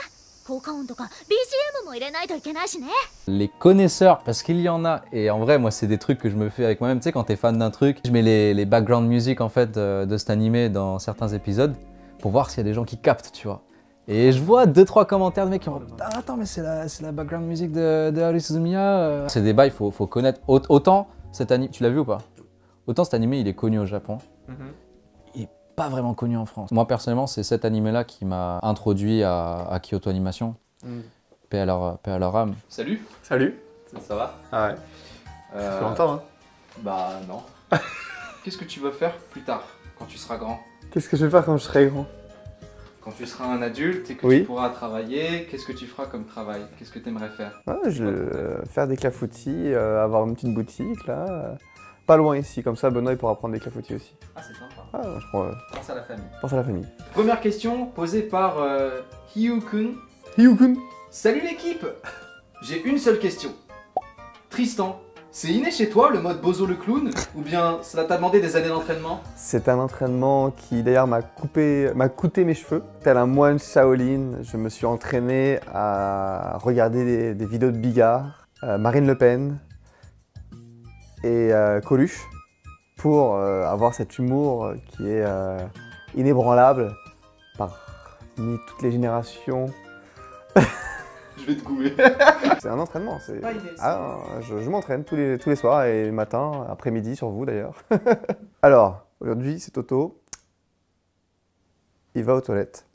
効果音とか BGM も入れないといけないしね。Les connaisseurs, parce qu'il y en a, et en vrai moi c'est des trucs que je me fais avec moi-même, tu sais quand t'es fan d'un truc, je mets les background music en fait de cet animé dans certains épisodes pour voir s'il y a des gens qui captent, tu vois. Et je vois 2-3 commentaires de mecs qui ont dit ah, attends mais c'est la background music de Haruhi Suzumiya. C'est des bails, faut connaître. Autant cet anime, tu l'as vu ou pas? Autant cet animé il est connu au Japon, il est pas vraiment connu en France. Moi personnellement c'est cet animé là qui m'a introduit à Kyoto Animation. Paix à leur âme. Salut. Salut. Ça va? Ah ouais. Ça fait longtemps hein? Bah non. Qu'est-ce que tu vas faire plus tard, quand tu seras grand? Qu'est-ce que je vais faire quand je serai grand? Quand tu seras un adulte et que tu pourras travailler, qu'est-ce que tu feras comme travail? Qu'est-ce que tu aimerais faire? Je vais faire des clafoutis, avoir une petite boutique là. Pas loin ici, comme ça Benoît il pourra prendre des clafoutis aussi. Ah c'est sympa. Ah, je prends, Pense à la famille. Pense à la famille. Première question posée par Hyu-kun. Hyu-kun. Salut l'équipe. J'ai une seule question. Tristan, c'est inné chez toi le mode Bozo le clown? Ou bien cela t'a demandé des années d'entraînement? C'est un entraînement qui d'ailleurs m'a coûté mes cheveux. Tel un moine Shaolin, je me suis entraîné à regarder des vidéos de Bigard, Marine Le Pen et Coluche pour avoir cet humour qui est inébranlable parmi toutes les générations. Je vais te couper. C'est un entraînement. Je m'entraîne tous les soirs et le matin, après-midi sur vous d'ailleurs. Alors, aujourd'hui c'est Toto. Il va aux toilettes.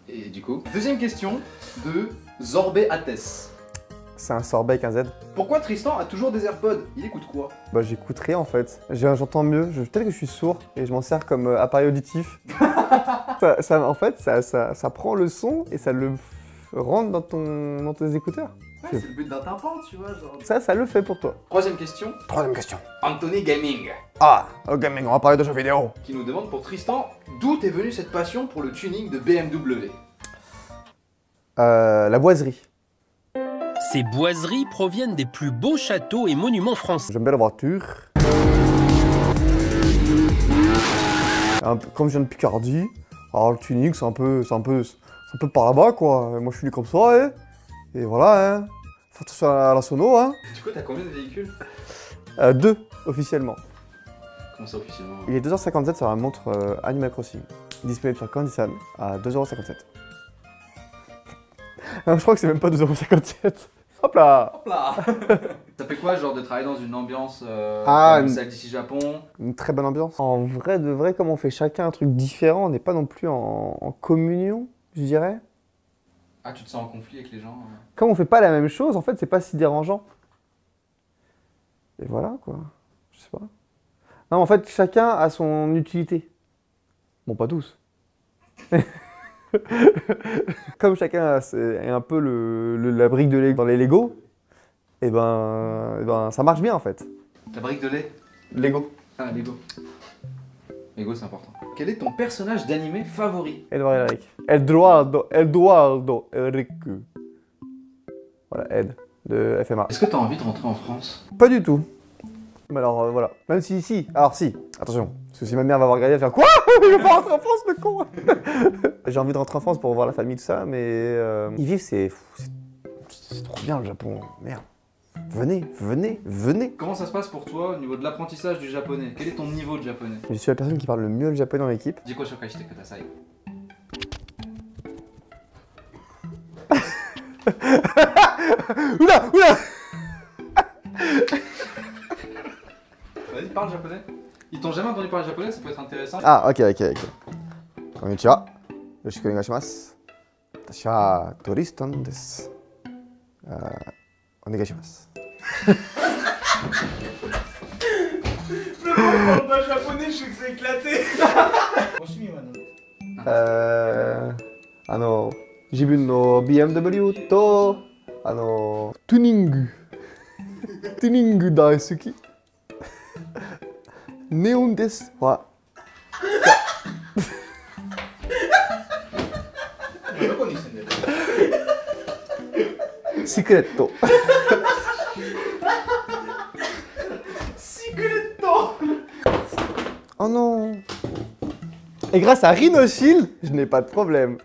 Et du coup, deuxième question de Zorbé Ates. C'est un sorbet avec un Z. Pourquoi Tristan a toujours des AirPods? Il écoute quoi? Bah j'écoute rien en fait. J'entends mieux. Peut-être que je suis sourd et je m'en sers comme appareil auditif. En fait, ça prend le son et ça le rentre dans tes écouteurs. Ouais, c'est le but d'un tympan, tu vois. Genre... Ça le fait pour toi. Troisième question. Anthony Gaming. Ah, au gaming, on va parler de jeux vidéo. Qui nous demande pour Tristan, d'où t'es venue cette passion pour le tuning de BMW? La boiserie. Ces boiseries proviennent des plus beaux châteaux et monuments français. J'aime bien la voiture. Comme je viens de Picardie, alors le tuning c'est un peu par là-bas quoi. Moi je suis né comme ça et voilà hein. Faut attention à la sono, hein. Du coup, t'as combien de véhicules? 2, officiellement. Comment ça, officiellement? Il est 2h57 sur la montre Animal Crossing. Disponible sur Candysan à 2,57€. Non, je crois que c'est même pas 2,57€. Hop là. Hop là. Ça fait quoi, genre, de travailler dans une ambiance comme celle d'ici Japon? Une très bonne ambiance. En vrai, de vrai, comme on fait chacun un truc différent, on n'est pas non plus en communion, je dirais. Ah, tu te sens en conflit avec les gens? Comme on fait pas la même chose, en fait, c'est pas si dérangeant. Et voilà, quoi. Je sais pas. Non, en fait, chacun a son utilité. Bon, pas tous. Comme chacun est un peu la brique de lait dans les Lego, et ben ça marche bien en fait. La brique de lait? Lego. Ah, Lego. Lego, c'est important. Quel est ton personnage d'animé favori? Edouard Eric. Eduardo Eric. Voilà, Ed, de FMA. Est-ce que t'as envie de rentrer en France? Pas du tout. Mais alors voilà. Même si. Alors si, attention. Parce que si ma mère va avoir regardé, elle va faire quoi? Il veut pas rentrer en France, le con. J'ai envie de rentrer en France pour voir la famille, tout ça, mais y vivre, c'est trop bien le Japon. Merde. Venez. Comment ça se passe pour toi au niveau de l'apprentissage du japonais? Quel est ton niveau de japonais? Je suis la personne qui parle le mieux le japonais dans l'équipe. Jiko shokai shite kudasai. Oula. Vas-y, parle japonais. Ils t'ont jamais entendu parler japonais, ça peut être intéressant. Ah, ok. Konnichiwa. Yoroshiku onegaishimasu. Watashi wa touriston desu. Onegaishimasu. Le mec parle pas japonais, je sais que c'est éclaté. Jibun no BMW to tuning daisuki. Neon desu wa. Secretto. Oh non. Et grâce à Rhinoshield, je n'ai pas de problème.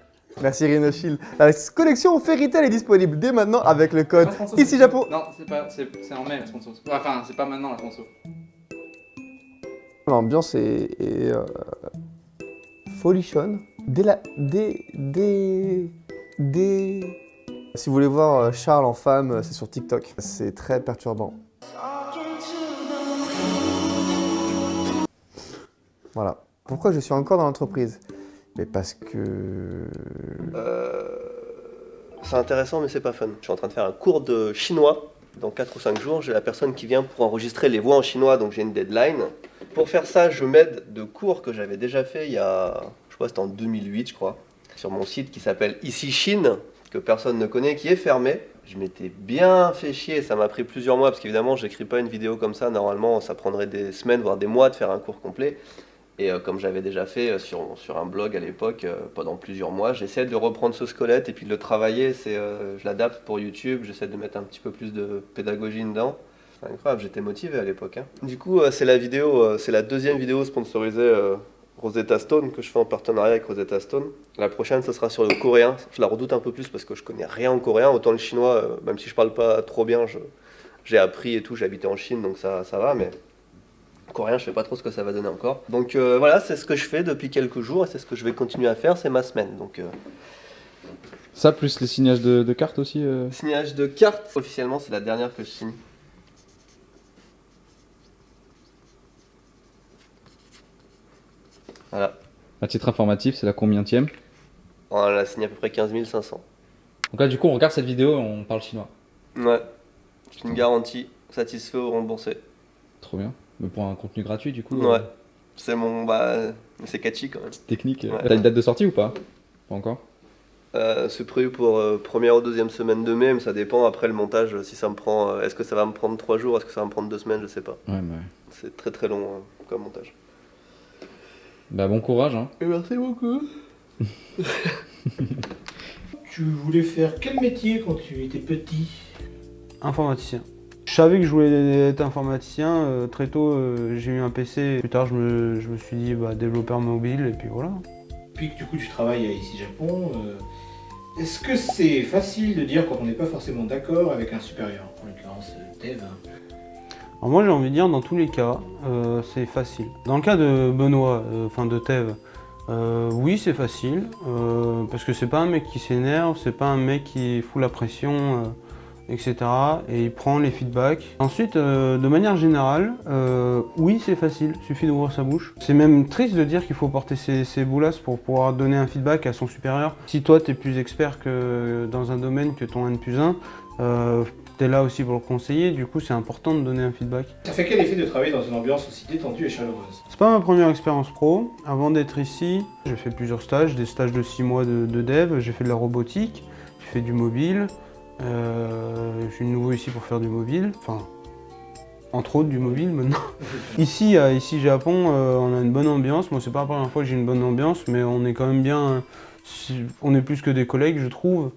Merci Rhinoshield. La collection Fairy Tail est disponible dès maintenant avec le code ici Japon. Non, c'est en mai la sponsor. Enfin, c'est pas maintenant la sponsor. L'ambiance est folichonne. Si vous voulez voir Charles en femme, c'est sur TikTok. C'est très perturbant. Voilà. Pourquoi je suis encore dans l'entreprise? Mais parce que... C'est intéressant mais c'est pas fun. Je suis en train de faire un cours de chinois. Dans 4 ou 5 jours, j'ai la personne qui vient pour enregistrer les voix en chinois, donc j'ai une deadline. Pour faire ça, je m'aide de cours que j'avais déjà fait il y a... Je crois que c'était en 2008, je crois. Sur mon site qui s'appelle Ici Chine, que personne ne connaît, qui est fermé. Je m'étais bien fait chier, ça m'a pris plusieurs mois, parce qu'évidemment, j'écris pas une vidéo comme ça. Normalement, ça prendrait des semaines, voire des mois de faire un cours complet. Et comme j'avais déjà fait sur un blog à l'époque, pendant plusieurs mois, j'essaie de reprendre ce squelette et puis de le travailler. Je l'adapte pour YouTube, j'essaie de mettre un petit peu plus de pédagogie dedans. C'est incroyable, j'étais motivé à l'époque. Hein. Du coup, c'est la deuxième vidéo sponsorisée Rosetta Stone que je fais en partenariat avec Rosetta Stone. La prochaine, ce sera sur le coréen. Je la redoute un peu plus parce que je connais rien en coréen. Autant le chinois, même si je parle pas trop bien, j'ai appris et tout. J'ai habité en Chine, donc ça va, mais... coréen, je sais pas trop ce que ça va donner encore. Donc voilà, c'est ce que je fais depuis quelques jours et c'est ce que je vais continuer à faire, c'est ma semaine. Donc, ça, plus les signages de cartes aussi Signage de cartes, officiellement, c'est la dernière que je signe. Voilà. À titre informatif, c'est la combienième? On a signé à peu près 15 500. Donc là, du coup, on regarde cette vidéo et on parle chinois. Ouais, c'est une garantie, satisfait ou remboursé. Trop bien. Mais pour un contenu gratuit, du coup. Ouais. C'est mon. C'est catchy quand même. Technique. Ouais. T'as une date de sortie ou pas? Pas encore? C'est prévu pour première ou deuxième semaine de mai, mais ça dépend après le montage. Si ça me prend. Est-ce que ça va me prendre 3 jours? Est-ce que ça va me prendre 2 semaines? Je sais pas. Ouais. C'est très très long comme montage. Bah, bon courage, hein. Et merci beaucoup. Tu voulais faire quel métier quand tu étais petit? Informaticien. Je savais que je voulais être informaticien, très tôt j'ai eu un PC, plus tard je me suis dit développeur mobile et puis voilà. Puis que du coup tu travailles à Ici Japon, Est-ce que c'est facile de dire quand on n'est pas forcément d'accord avec un supérieur, en l'occurrence Dev? Alors moi j'ai envie de dire dans tous les cas, c'est facile. Dans le cas de Benoît, enfin de Tev, oui c'est facile, parce que c'est pas un mec qui s'énerve, c'est pas un mec qui fout la pression, etc. Et il prend les feedbacks. Ensuite, de manière générale, oui c'est facile, il suffit d'ouvrir sa bouche. C'est même triste de dire qu'il faut porter ses boulasses pour pouvoir donner un feedback à son supérieur. Si toi t'es plus expert que dans un domaine que ton N+1, t'es là aussi pour le conseiller, du coup c'est important de donner un feedback. Ça fait quel effet de travailler dans une ambiance aussi détendue et chaleureuse? C'est pas ma première expérience pro. Avant d'être ici, j'ai fait plusieurs stages, des stages de 6 mois de dev, j'ai fait de la robotique, j'ai fait du mobile. Je suis nouveau ici pour faire du mobile, enfin, entre autres du mobile maintenant. Ici, à Japon, on a une bonne ambiance. Moi, c'est pas la première fois que j'ai une bonne ambiance, mais on est quand même bien. On est plus que des collègues, je trouve.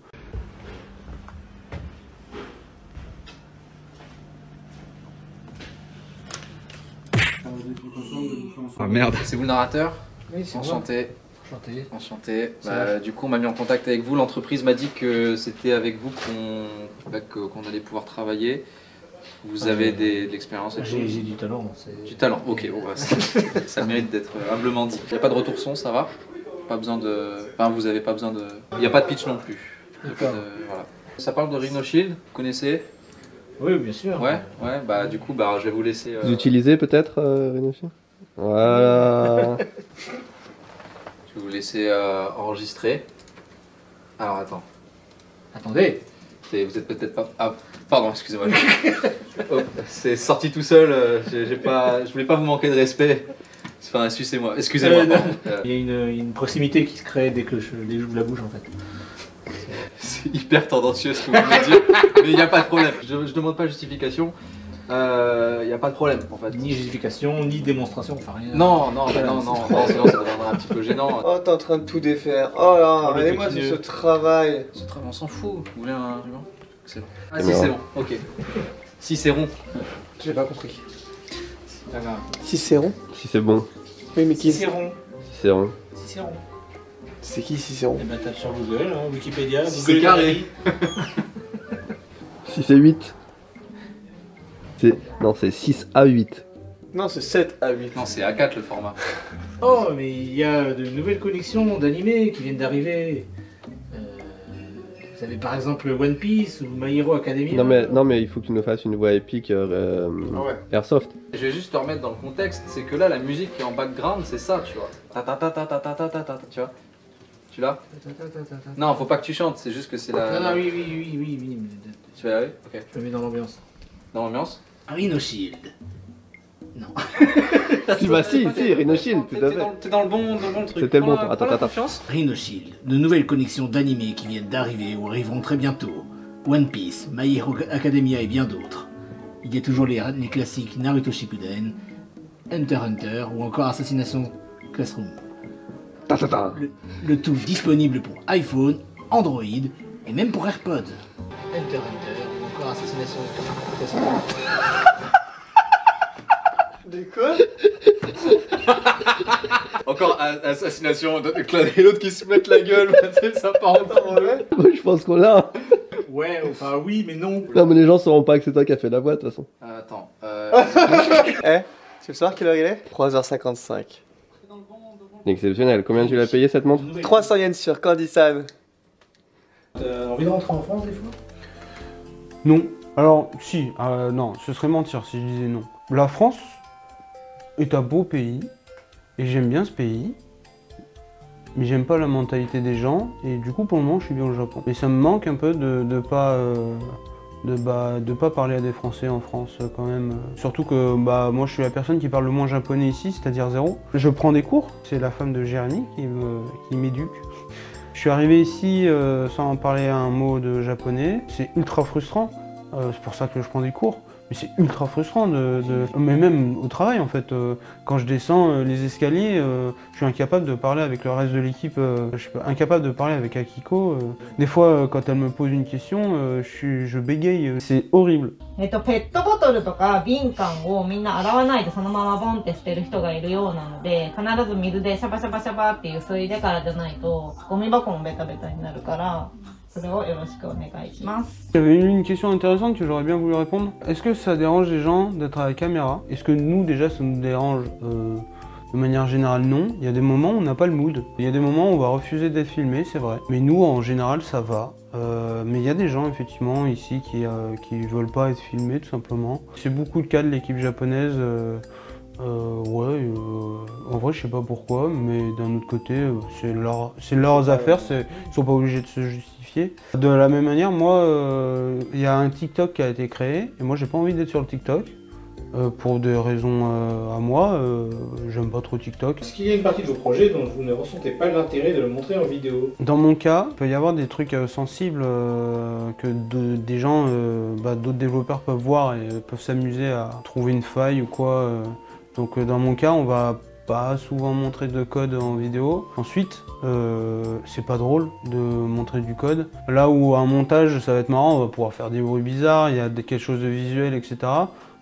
Ah merde. C'est vous le narrateur? Oui, c'est enchanté. Enchanté. Enchanté. Du coup, on m'a mis en contact avec vous. L'entreprise m'a dit que c'était avec vous qu'on allait pouvoir travailler. Vous avez de l'expérience et tout. J'ai du talent. Du talent, ok. Bon, bah, ça mérite d'être humblement dit. Il n'y a pas de retour son, ça va? Pas besoin de... Enfin, vous n'avez pas besoin de... Il n'y a pas de pitch non plus. Voilà. Ça parle de Rhino Shield, vous connaissez? Oui, bien sûr. Ouais, bah du coup, bah, je vais vous laisser... Vous utilisez peut-être Rhino Shield? Voilà. Je vais vous laisser enregistrer. Alors attends. Attendez. Vous êtes peut-être pas... Ah, pardon, excusez-moi. Oh, c'est sorti tout seul, je voulais pas vous manquer de respect. Enfin, excusez-moi. Excusez-moi. Il y a une proximité qui se crée dès que j'ouvre la bouche en fait. C'est hyper tendancieux ce que vous voulez dire, mais il n'y a pas de problème. Je demande pas justification. Il n'y a pas de problème en fait. Ni justification, ni démonstration, enfin rien. Non, sinon ça deviendra un petit peu gênant. Oh, t'es en train de tout défaire. Oh là, regardez-moi ce travail. Ce travail, on s'en fout. Vous voulez un ruban? Excellent. Ah si, c'est bon, ok. Si c'est rond. J'ai pas compris. C'est pas grave. Si c'est rond? Si c'est bon. Oui, mais qui? Si c'est rond. Si c'est rond. Si c'est rond. C'est qui si c'est rond? Eh ben tape sur Google, hein, Wikipédia, si Google c'est carré. Si c'est 8. Non, c'est 6 à 8. Non, c'est 7 à 8. Non, c'est A4 le format. Oh, mais il y a de nouvelles collections d'animés qui viennent d'arriver. Vous avez par exemple One Piece ou My Hero Academia. Non mais il faut que tu nous fasses une voix épique Airsoft. Je vais juste te remettre dans le contexte, c'est que là la musique qui est en background c'est ça, tu vois. Tu vois? Tu l'as? Non, faut pas que tu chantes, c'est juste que c'est la... Non, oui. Tu vas y arriver? Ok. Je me mets dans l'ambiance. Dans l'ambiance? Rhino Shield. Non. Si, Rhino Shield, tout à fait. T'es dans le bon truc. C'était bon, attends. Rhino Shield, de nouvelles collections d'animés qui viennent d'arriver ou arriveront très bientôt. One Piece, My Hero Academia et bien d'autres. Il y a toujours les classiques Naruto Shippuden, Hunter x Hunter ou encore Assassination Classroom. Le tout disponible pour iPhone, Android et même pour AirPods. Hunter x Hunter ou encore Assassination Classroom. De quoi? Encore assassination, et l'autre qui se mette la gueule, ça part en temps. Moi je pense qu'on l'a. Ouais, enfin oui, mais non. Non mais les gens sauront pas que c'est toi qui as fait la voix de toute façon. Attends. Tu veux savoir quelle heure il est? 3h55. Exceptionnel. Combien tu l'as payé cette montre? 300 yens sur Candy-san. T'as envie de rentrer en France des fois? Non. Alors, si. Non, ce serait mentir si je disais non. La France est un beau pays, et j'aime bien ce pays, mais j'aime pas la mentalité des gens, et du coup pour le moment je suis bien au Japon. Et ça me manque un peu de pas parler à des Français en France quand même. Surtout que moi je suis la personne qui parle le moins japonais ici, c'est-à-dire zéro. Je prends des cours, c'est la femme de Jérémy qui m'éduque. Je suis arrivé ici sans parler un mot de japonais, c'est ultra frustrant, c'est pour ça que je prends des cours. c'est ultra frustrant mais même au travail en fait, quand je descends les escaliers, je suis incapable de parler avec le reste de l'équipe, je suis incapable de parler avec Akiko. Des fois quand elle me pose une question, je bégaye, c'est horrible. ペットボトルとか瓶缶をみんな洗わないでそのままボンって捨てる人がいるようなので、必ず水でシャバシャバシャバっていう水でからじゃないとゴミ箱もベタベタになるから、それをよろしくお願いします。 Il y avait une question intéressante que j'aurais bien voulu répondre. Est-ce que ça dérange les gens d'être à la caméra? Est-ce que nous déjà ça nous dérange? De manière générale, non. Il y a des moments où on n'a pas le mood. Il y a des moments où on va refuser d'être filmé, c'est vrai. Mais nous, en général, ça va. Mais il y a des gens, effectivement, ici qui veulent pas être filmés, tout simplement. C'est beaucoup le cas de l'équipe japonaise. En vrai, je sais pas pourquoi, mais d'un autre côté, c'est leurs affaires, ils sont pas obligés de se justifier. De la même manière, moi, il y a un TikTok qui a été créé, et moi, j'ai pas envie d'être sur le TikTok. Pour des raisons à moi, j'aime pas trop TikTok. Est-ce qu'il y a une partie de vos projets dont vous ne ressentez pas l'intérêt de le montrer en vidéo? Dans mon cas, il peut y avoir des trucs sensibles que des gens, d'autres développeurs peuvent voir et peuvent s'amuser à trouver une faille ou quoi. Donc dans mon cas, on va pas souvent montrer de code en vidéo. Ensuite, c'est pas drôle de montrer du code. Là où un montage, ça va être marrant, on va pouvoir faire des bruits bizarres, il y a quelque chose de visuel, etc.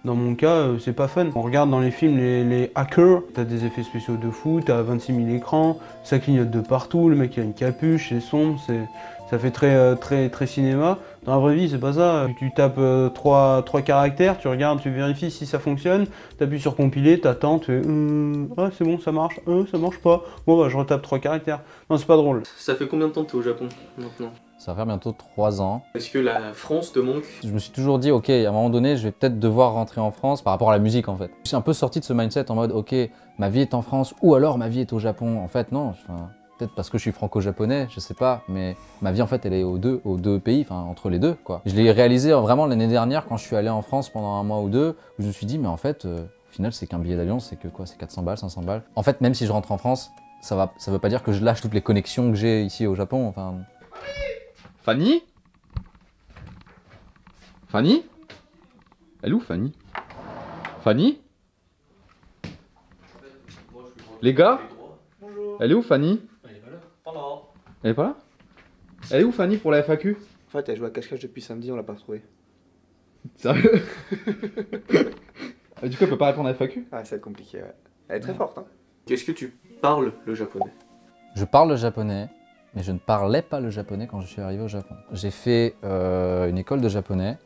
Dans mon cas, c'est pas fun. On regarde dans les films les hackers, t'as des effets spéciaux de fou, t'as 26 000 écrans, ça clignote de partout, le mec il a une capuche, c'est sombre, ça fait très cinéma. Dans la vraie vie, c'est pas ça. Tu tapes 3 caractères, tu regardes, tu vérifies si ça fonctionne, t'appuies sur compiler, t'attends, tu fais ah c'est bon, ça marche pas. Bon bah je retape 3 caractères. Non, c'est pas drôle. Ça fait combien de temps que t'es au Japon maintenant? Ça va faire bientôt 3 ans. Est-ce que la France te manque? Je me suis toujours dit, ok, à un moment donné, je vais peut-être devoir rentrer en France par rapport à la musique en fait. Je suis un peu sorti de ce mindset en mode, ok, ma vie est en France ou alors ma vie est au Japon. En fait, non, peut-être parce que je suis franco-japonais, je sais pas, mais ma vie en fait elle est aux deux pays, enfin entre les deux quoi. Je l'ai réalisé vraiment l'année dernière quand je suis allé en France pendant un mois ou deux, où je me suis dit, mais en fait, au final, c'est qu'un billet d'avion, c'est que quoi, c'est 400 balles, 500 balles. En fait, même si je rentre en France, ça veut pas dire que je lâche toutes les connexions que j'ai ici au Japon, enfin. Fanny? Fanny? Elle est où Fanny? Fanny? Les gars? Elle est où Fanny? Elle est pas là. Elle est pas là? Elle est où Fanny pour la FAQ? En fait, elle joue à cache-cache depuis samedi, on l'a pas retrouvée. Sérieux? Du coup, elle peut pas répondre à la FAQ? Ah, c'est compliqué, ouais. Elle est très forte, hein. Qu'est-ce que tu parles le japonais? Je parle le japonais, mais je ne parlais pas le japonais quand je suis arrivé au Japon. J'ai fait une école de japonais.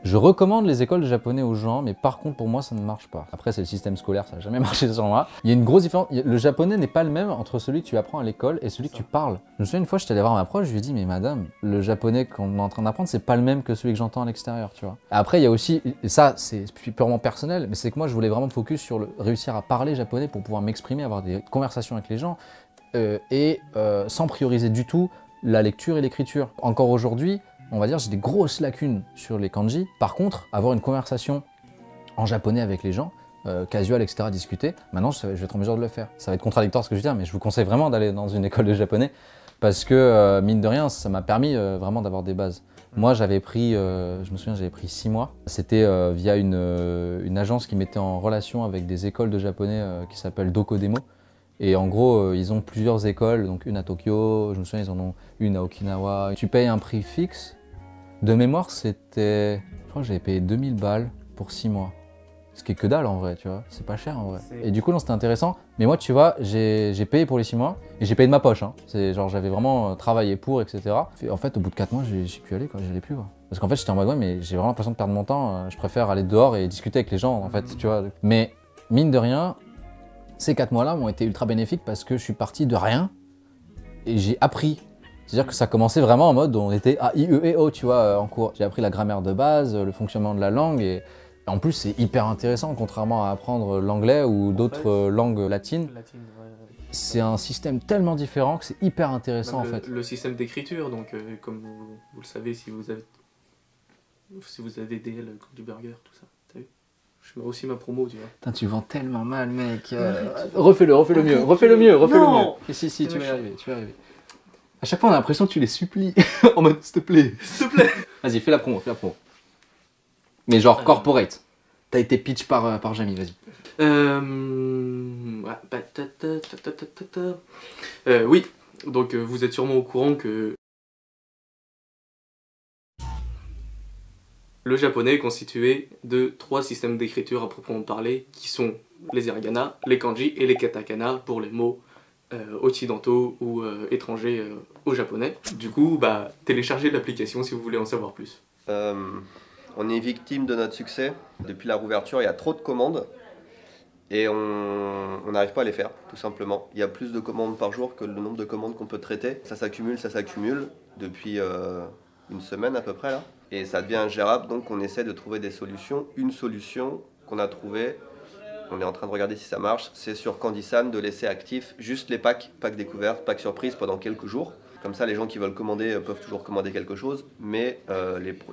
Je recommande les écoles de japonais aux gens, mais par contre pour moi ça ne marche pas. Après c'est le système scolaire, ça n'a jamais marché sur moi. Il y a une grosse différence, le japonais n'est pas le même entre celui que tu apprends à l'école et celui que tu parles. Je me souviens une fois, je suis allé voir ma prof, je lui ai dit mais madame, le japonais qu'on est en train d'apprendre c'est pas le même que celui que j'entends à l'extérieur, tu vois. Après il y a aussi, et ça c'est purement personnel, mais c'est que moi je voulais vraiment me focus sur réussir à parler japonais pour pouvoir m'exprimer, avoir des conversations avec les gens sans prioriser du tout la lecture et l'écriture. Encore aujourd'hui, on va dire, j'ai des grosses lacunes sur les kanji. Par contre, avoir une conversation en japonais avec les gens, casual, etc., discuter, maintenant je vais être en mesure de le faire. Ça va être contradictoire ce que je dis, mais je vous conseille vraiment d'aller dans une école de japonais parce que, mine de rien, ça m'a permis vraiment d'avoir des bases. Moi, j'avais pris, je me souviens, j'avais pris 6 mois. C'était via une agence qui mettait en relation avec des écoles de japonais qui s'appellent Dokodemo. Et en gros, ils ont plusieurs écoles, donc une à Tokyo, je me souviens, ils en ont une à Okinawa. Tu payes un prix fixe. De mémoire, c'était... Je crois que j'avais payé 2000 balles pour 6 mois. Ce qui est que dalle en vrai, tu vois. C'est pas cher en vrai. Et du coup, non, c'était intéressant. Mais moi, tu vois, j'ai payé pour les 6 mois. Et j'ai payé de ma poche, hein. C'est genre, j'avais vraiment travaillé pour, etc. Et en fait, au bout de 4 mois, j'y suis plus allé, quoi. J'y allais plus, quoi. Parce qu'en fait, j'étais en mode, ouais, mais j'ai vraiment l'impression de perdre mon temps. Je préfère aller dehors et discuter avec les gens, en fait, tu vois. Mais, mine de rien, ces 4 mois-là m'ont été ultra bénéfiques parce que je suis parti de rien. Et j'ai appris. C'est-à-dire que ça commençait vraiment en mode, on était A, I, E, et O, tu vois, en cours. J'ai appris la grammaire de base, le fonctionnement de la langue, et en plus c'est hyper intéressant, contrairement à apprendre l'anglais ou d'autres langues latines. C'est un système tellement différent que c'est hyper intéressant en fait. Le système d'écriture, donc comme vous le savez, si vous avez DL, du burger, tout ça, t'as vu? Je mets aussi ma promo, tu vois. Putain, tu vends tellement mal, mec. Refais-le mieux, refais-le mieux. Si, tu vas y arriver, tu vas y arriver. À chaque fois, on a l'impression que tu les supplies. En mode, s'il te plaît. S'il te plaît. Vas-y, fais la promo, Mais genre corporate. T'as été pitch par Jamie, vas-y. Oui, donc vous êtes sûrement au courant que le japonais est constitué de 3 systèmes d'écriture à proprement parler, qui sont les hiragana, les kanji et les katakana pour les mots occidentaux ou étrangers au japonais. Du coup, bah, téléchargez l'application si vous voulez en savoir plus. On est victime de notre succès. Depuis la rouverture, il y a trop de commandes et on n'arrive pas à les faire, tout simplement. Il y a plus de commandes par jour que le nombre de commandes qu'on peut traiter. Ça s'accumule depuis une semaine à peu près là. Et ça devient ingérable, donc on essaie de trouver des solutions. Une solution qu'on a trouvée, on est en train de regarder si ça marche, c'est sur Candysan de laisser actifs juste les packs découvertes, packs surprises pendant quelques jours. Comme ça, les gens qui veulent commander peuvent toujours commander quelque chose, mais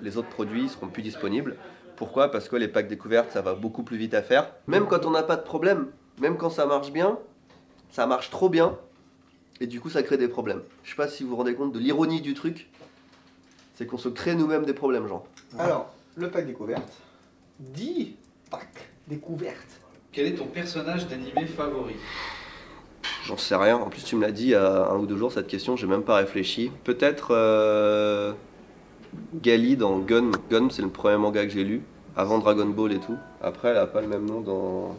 les autres produits seront plus disponibles. Pourquoi? Parce que les packs découvertes, ça va beaucoup plus vite à faire. Même quand on n'a pas de problème, même quand ça marche bien, ça marche trop bien, et du coup ça crée des problèmes. Je sais pas si vous vous rendez compte de l'ironie du truc, c'est qu'on se crée nous-mêmes des problèmes, genre. Alors, le pack découverte. 10 packs découvertes. Quel est ton personnage d'animé favori? J'en sais rien. En plus, tu me l'as dit il y a 1 ou 2 jours cette question, j'ai même pas réfléchi. Peut-être Gali dans Gun. Gun, c'est le premier manga que j'ai lu, avant Dragon Ball et tout. Après, elle a pas le même nom dans...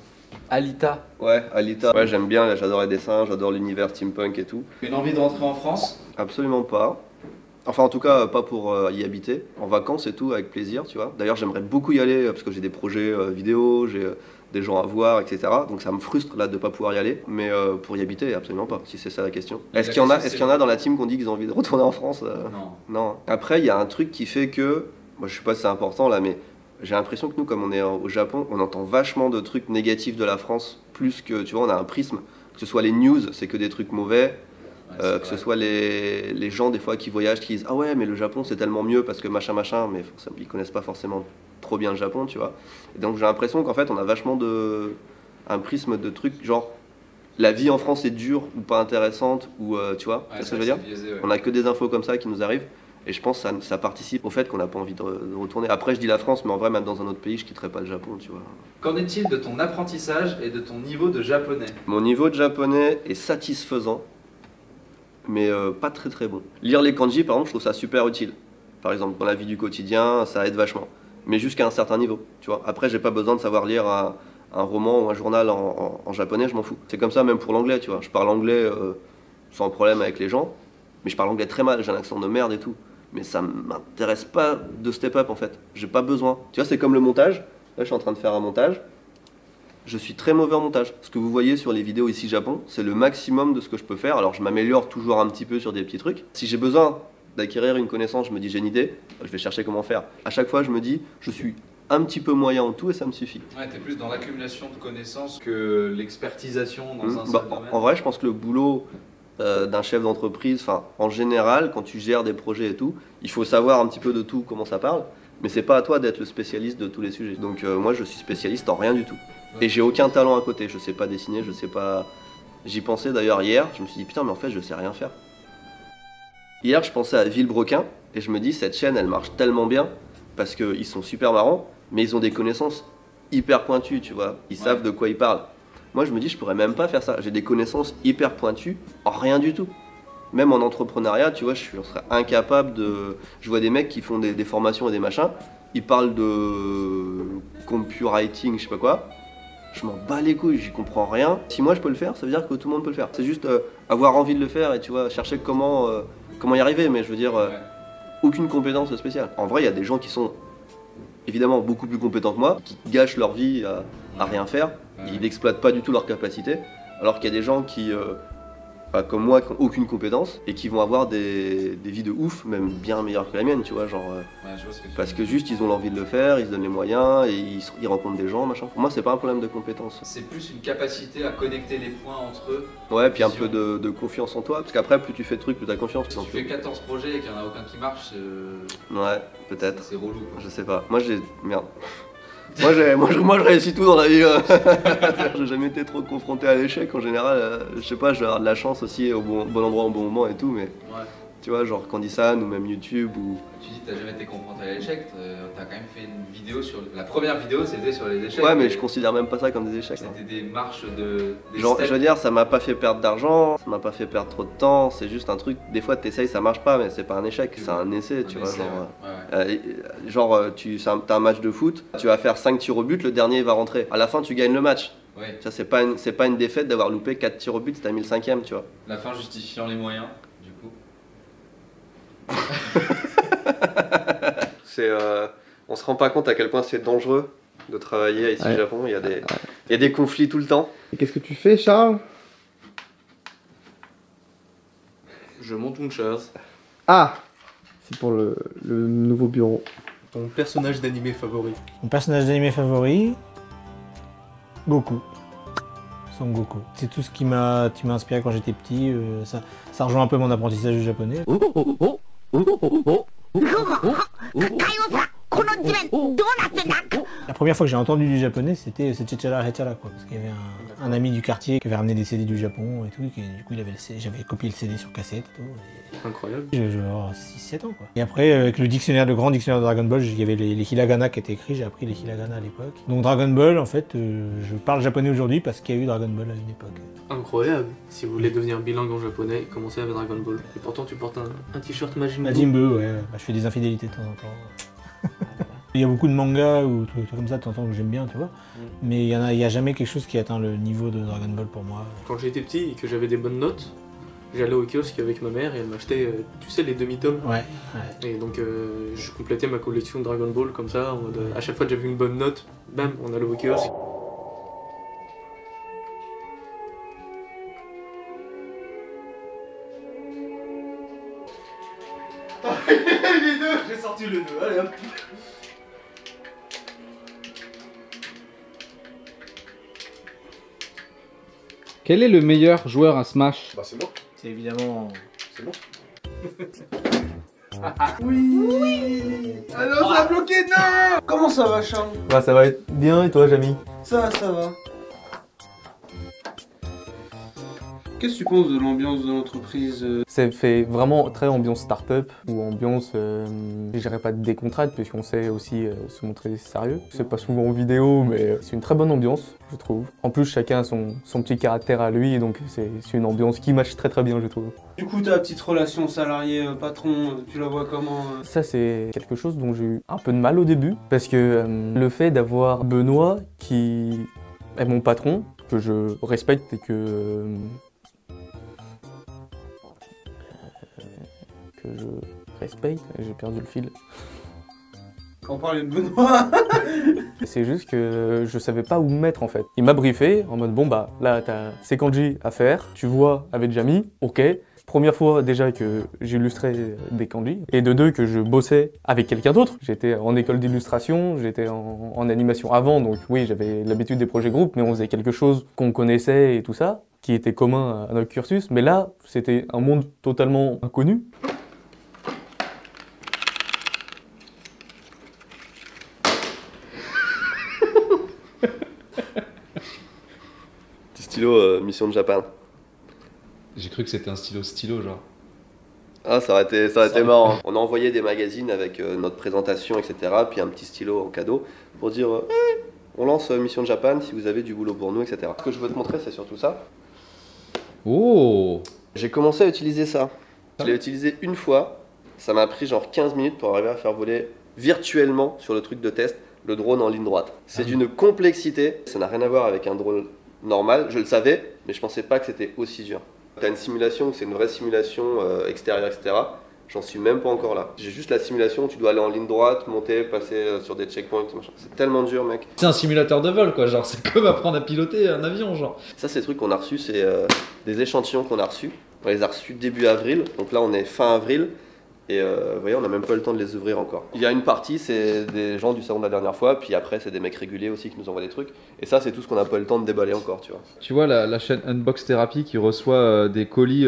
Alita. Ouais, Alita. Ouais, j'aime bien, j'adore les dessins, j'adore l'univers steampunk et tout. Une envie de rentrer en France? Absolument pas. Enfin, en tout cas, pas pour y habiter. En vacances et tout, avec plaisir, tu vois. D'ailleurs, j'aimerais beaucoup y aller parce que j'ai des projets vidéo, j'ai des gens à voir, etc. Donc ça me frustre là de pas pouvoir y aller. Mais pour y habiter, absolument pas, si c'est ça la question. Est-ce qu'il y en a dans la team qui ont dit qu'ils ont envie de retourner en France? Non. Après, il y a un truc qui fait que... Moi, je sais pas si c'est important là, mais j'ai l'impression que nous, comme on est au Japon, on entend vachement de trucs négatifs de la France, plus que, tu vois, on a un prisme. Que ce soit les news, c'est que des trucs mauvais. Que ce soit les gens des fois qui voyagent qui disent ah ouais mais le Japon c'est tellement mieux parce que machin mais ils connaissent pas forcément trop bien le Japon, tu vois. Et donc j'ai l'impression qu'en fait on a vachement un prisme de trucs genre la vie en France est dure ou pas intéressante ou tu vois, c'est ce que je veux dire. Biaisé, ouais. On a que des infos comme ça qui nous arrivent et je pense que ça participe au fait qu'on n'a pas envie de retourner. Après je dis la France mais en vrai même dans un autre pays je quitterais pas le Japon, tu vois. Qu'en est-il de ton apprentissage et de ton niveau de japonais? Mon niveau de japonais est satisfaisant, mais pas très bon. Lire les kanji, par exemple, je trouve ça super utile. Par exemple, dans la vie du quotidien, ça aide vachement. Mais jusqu'à un certain niveau, tu vois. Après, j'ai pas besoin de savoir lire un roman ou un journal en japonais, je m'en fous. C'est comme ça même pour l'anglais, tu vois. Je parle anglais sans problème avec les gens, mais je parle anglais très mal, j'ai un accent de merde et tout. Mais ça m'intéresse pas de step up, en fait. J'ai pas besoin. Tu vois, c'est comme le montage. Là, je suis en train de faire un montage. Je suis très mauvais en montage. Ce que vous voyez sur les vidéos ici Japon, c'est le maximum de ce que je peux faire. Alors je m'améliore toujours un petit peu sur des petits trucs. Si j'ai besoin d'acquérir une connaissance, je me dis j'ai une idée, je vais chercher comment faire. À chaque fois je me dis je suis un petit peu moyen en tout et ça me suffit. Ouais, t'es plus dans l'accumulation de connaissances que l'expertisation dans un seul domaine. En vrai je pense que le boulot d'un chef d'entreprise, enfin en général quand tu gères des projets et tout, il faut savoir un petit peu de tout, comment ça parle. Mais c'est pas à toi d'être le spécialiste de tous les sujets. Donc moi je suis spécialiste en rien du tout. Et j'ai aucun talent à côté, je sais pas dessiner, je sais pas... J'y pensais d'ailleurs hier, je me suis dit putain mais en fait je sais rien faire. Hier je pensais à Villebrequin et je me dis cette chaîne elle marche tellement bien parce qu'ils sont super marrants mais ils ont des connaissances hyper pointues, tu vois. Ils savent de quoi ils parlent. Moi je me dis je pourrais même pas faire ça, j'ai des connaissances hyper pointues en rien du tout. Même en entrepreneuriat, tu vois, je serais incapable de... Je vois des mecs qui font des formations et des machins, ils parlent de copywriting, je sais pas quoi. Je m'en bats les couilles, j'y comprends rien. Si moi je peux le faire, ça veut dire que tout le monde peut le faire. C'est juste avoir envie de le faire et tu vois, chercher comment y arriver, mais je veux dire, aucune compétence spéciale. En vrai, il y a des gens qui sont évidemment beaucoup plus compétents que moi, qui gâchent leur vie à rien faire, ils n'exploitent pas du tout leurs capacités, alors qu'il y a des gens qui, comme moi, qui n'ont aucune compétence et qui vont avoir des vies de ouf, même bien meilleures que la mienne, tu vois, genre... parce que juste, ils ont l'envie de le faire, ils se donnent les moyens, et ils rencontrent des gens, machin. Pour moi, c'est pas un problème de compétence. C'est plus une capacité à connecter les points entre eux. Ouais, puis un peu de confiance en toi, parce qu'après, plus tu fais de trucs, plus t'as confiance. Si tu fais 14 projets et qu'il n'y en a aucun qui marche, ouais, peut-être. C'est relou, quoi. Je sais pas. Moi, j'ai... Merde. moi, je réussis tout dans la vie. J'ai jamais été trop confronté à l'échec. En général, je sais pas, je vais avoir de la chance aussi au bon endroit au bon moment et tout, mais... Ouais. Tu vois, genre Candy-san ou même YouTube ou... Tu dis que t'as jamais été confronté à l'échec, t'as quand même fait une vidéo sur... La première vidéo c'était sur les échecs. Ouais, mais je considère même pas ça comme des échecs. C'était des marches de... Genre, je veux dire, ça m'a pas fait perdre d'argent, ça m'a pas fait perdre trop de temps, c'est juste un truc, des fois t'essayes, ça marche pas, mais c'est pas un échec, c'est un essai, tu vois. Genre, t'as un match de foot, tu vas faire 5 tirs au but, le dernier va rentrer. À la fin, tu gagnes le match. Ouais. Ça, c'est pas une défaite d'avoir loupé 4 tirs au but si t'as mis le 5ème, tu vois. La fin justifiant les moyens, du coup. On se rend pas compte à quel point c'est dangereux de travailler ici au Japon. Il y a des conflits tout le temps. Et qu'est-ce que tu fais, Charles? Je monte une chaise. Ah, c'est pour le nouveau bureau. Ton personnage d'animé favori? Mon personnage d'animé favori, Goku. Son Goku. C'est tout ce qui m'a inspiré quand j'étais petit. Ça rejoint un peu mon apprentissage du japonais. La première fois que j'ai entendu du japonais, c'était Chechara Hechara, quoi. Parce qu'il y avait un ami du quartier qui avait ramené des CD du Japon et tout. Et du coup, j'avais copié le CD sur cassette et tout. Incroyable. J'avais 6-7 ans, quoi. Et après, avec le grand dictionnaire de Dragon Ball, il y avait les hiragana qui étaient écrits. J'ai appris les hiragana à l'époque. Donc Dragon Ball, en fait, je parle japonais aujourd'hui parce qu'il y a eu Dragon Ball à une époque. Incroyable. Si vous voulez devenir bilingue en japonais, commencez avec Dragon Ball. Et pourtant, tu portes un t-shirt Majin Buu. Majin Buu, ouais. Bah, je fais des infidélités de temps en temps. Il y a beaucoup de mangas ou trucs comme ça de temps en temps que j'aime bien, tu vois. Mais il y a jamais quelque chose qui atteint le niveau de Dragon Ball pour moi. Quand j'étais petit et que j'avais des bonnes notes, j'allais au kiosque avec ma mère et elle m'achetait, tu sais, les demi-tomes. Ouais. Et donc je complétais ma collection de Dragon Ball comme ça, en mode, à chaque fois que j'avais une bonne note, bam, on allait au kiosque. Les deux. J'ai sorti le 2, allez hop. Quel est le meilleur joueur à Smash? Bah c'est moi. C'est évidemment... C'est moi. Oui. Ah non, ça a bloqué, non. Comment ça va, Charles? Bah ça va être bien, et toi, Jamy? Ça va. Qu'est-ce que tu penses de l'ambiance de l'entreprise? Ça fait vraiment très ambiance start-up ou ambiance, je dirais pas décontracte, puisqu'on sait aussi se montrer sérieux. C'est pas souvent en vidéo, mais c'est une très bonne ambiance, je trouve. En plus, chacun a son petit caractère à lui, donc c'est une ambiance qui match très bien, je trouve. Du coup, ta petite relation salarié-patron, tu la vois comment? Ça, c'est quelque chose dont j'ai eu un peu de mal au début, parce que le fait d'avoir Benoît qui est mon patron, que je respecte et que je respecte, j'ai perdu le fil. On parlait de Benoît. C'est juste que je savais pas où me mettre en fait. Il m'a briefé en mode bon bah là t'as ces kanji à faire, tu vois avec Jamy, ok. Première fois déjà que j'illustrais des kanji, et de deux que je bossais avec quelqu'un d'autre. J'étais en école d'illustration, j'étais en animation avant, donc oui j'avais l'habitude des projets groupes, mais on faisait quelque chose qu'on connaissait et tout ça, qui était commun à notre cursus, mais là c'était un monde totalement inconnu. Stylo Mission de Japan. J'ai cru que c'était un stylo genre. Ah, ça aurait été marrant. On a envoyé des magazines avec notre présentation, etc. Puis un petit stylo en cadeau pour dire hey, on lance Mission de Japan si vous avez du boulot pour nous, etc. Ce que je veux te montrer, c'est surtout ça. Oh! J'ai commencé à utiliser ça. Je l'ai utilisé une fois. Ça m'a pris genre 15 minutes pour arriver à faire voler virtuellement sur le truc de test le drone en ligne droite. C'est d'une complexité. Ça n'a rien à voir avec un drone normal. Je le savais, mais je pensais pas que c'était aussi dur. T'as une simulation où c'est une vraie simulation extérieure, etc. J'en suis même pas encore là. J'ai juste la simulation où tu dois aller en ligne droite, monter, passer sur des checkpoints, machin. C'est tellement dur, mec. C'est un simulateur de vol, quoi. Genre, c'est comme apprendre à piloter un avion, genre. Ça, c'est des trucs qu'on a reçus, c'est des échantillons qu'on a reçus. On les a reçus début avril, donc là on est fin avril. Et vous voyez, on n'a même pas eu le temps de les ouvrir encore. Il y a une partie, c'est des gens du salon de la dernière fois, puis après, c'est des mecs réguliers aussi qui nous envoient des trucs. Et ça, c'est tout ce qu'on n'a pas eu le temps de déballer encore, tu vois. Tu vois, la chaîne Unbox Therapy qui reçoit des colis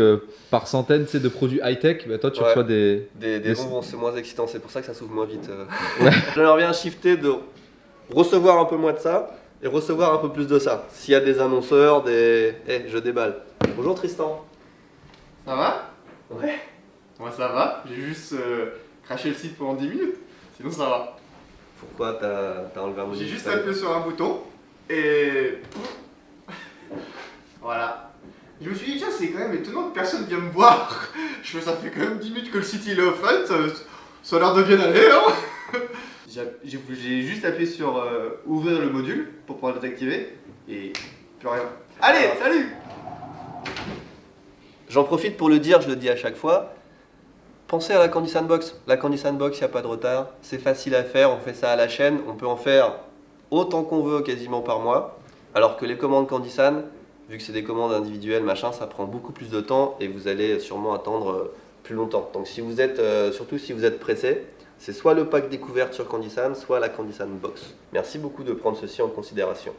par centaines, tu sais, de produits high-tech, bah toi, tu reçois des bonbons, c'est moins excitant, c'est pour ça que ça s'ouvre moins vite. J'aimerais bien shifter de recevoir un peu moins de ça et recevoir un peu plus de ça. S'il y a des annonceurs, je déballe. Bonjour Tristan. Ça va? Ouais. Moi ça va, j'ai juste craché le site pendant 10 minutes, sinon ça va. Pourquoi t'as enlevé un module? J'ai juste appuyé sur un bouton et... Voilà. Je me suis dit, tiens, c'est quand même étonnant que personne vienne me voir. Je fais, ça fait quand même 10 minutes que le site il est open, ça a l'air de bien aller, hein. J'ai juste appuyé sur ouvrir le module pour pouvoir le désactiver et plus rien. Allez, salut! J'en profite pour le dire, je le dis à chaque fois. Pensez à la Candy Sandbox. La Candy Sandbox, il n'y a pas de retard. C'est facile à faire, on fait ça à la chaîne. On peut en faire autant qu'on veut, quasiment par mois. Alors que les commandes Candy Sand, vu que c'est des commandes individuelles, machin, ça prend beaucoup plus de temps et vous allez sûrement attendre plus longtemps. Donc si vous êtes, surtout si vous êtes pressé, c'est soit le pack découverte sur Candy Sand, soit la Candy Sandbox. Merci beaucoup de prendre ceci en considération.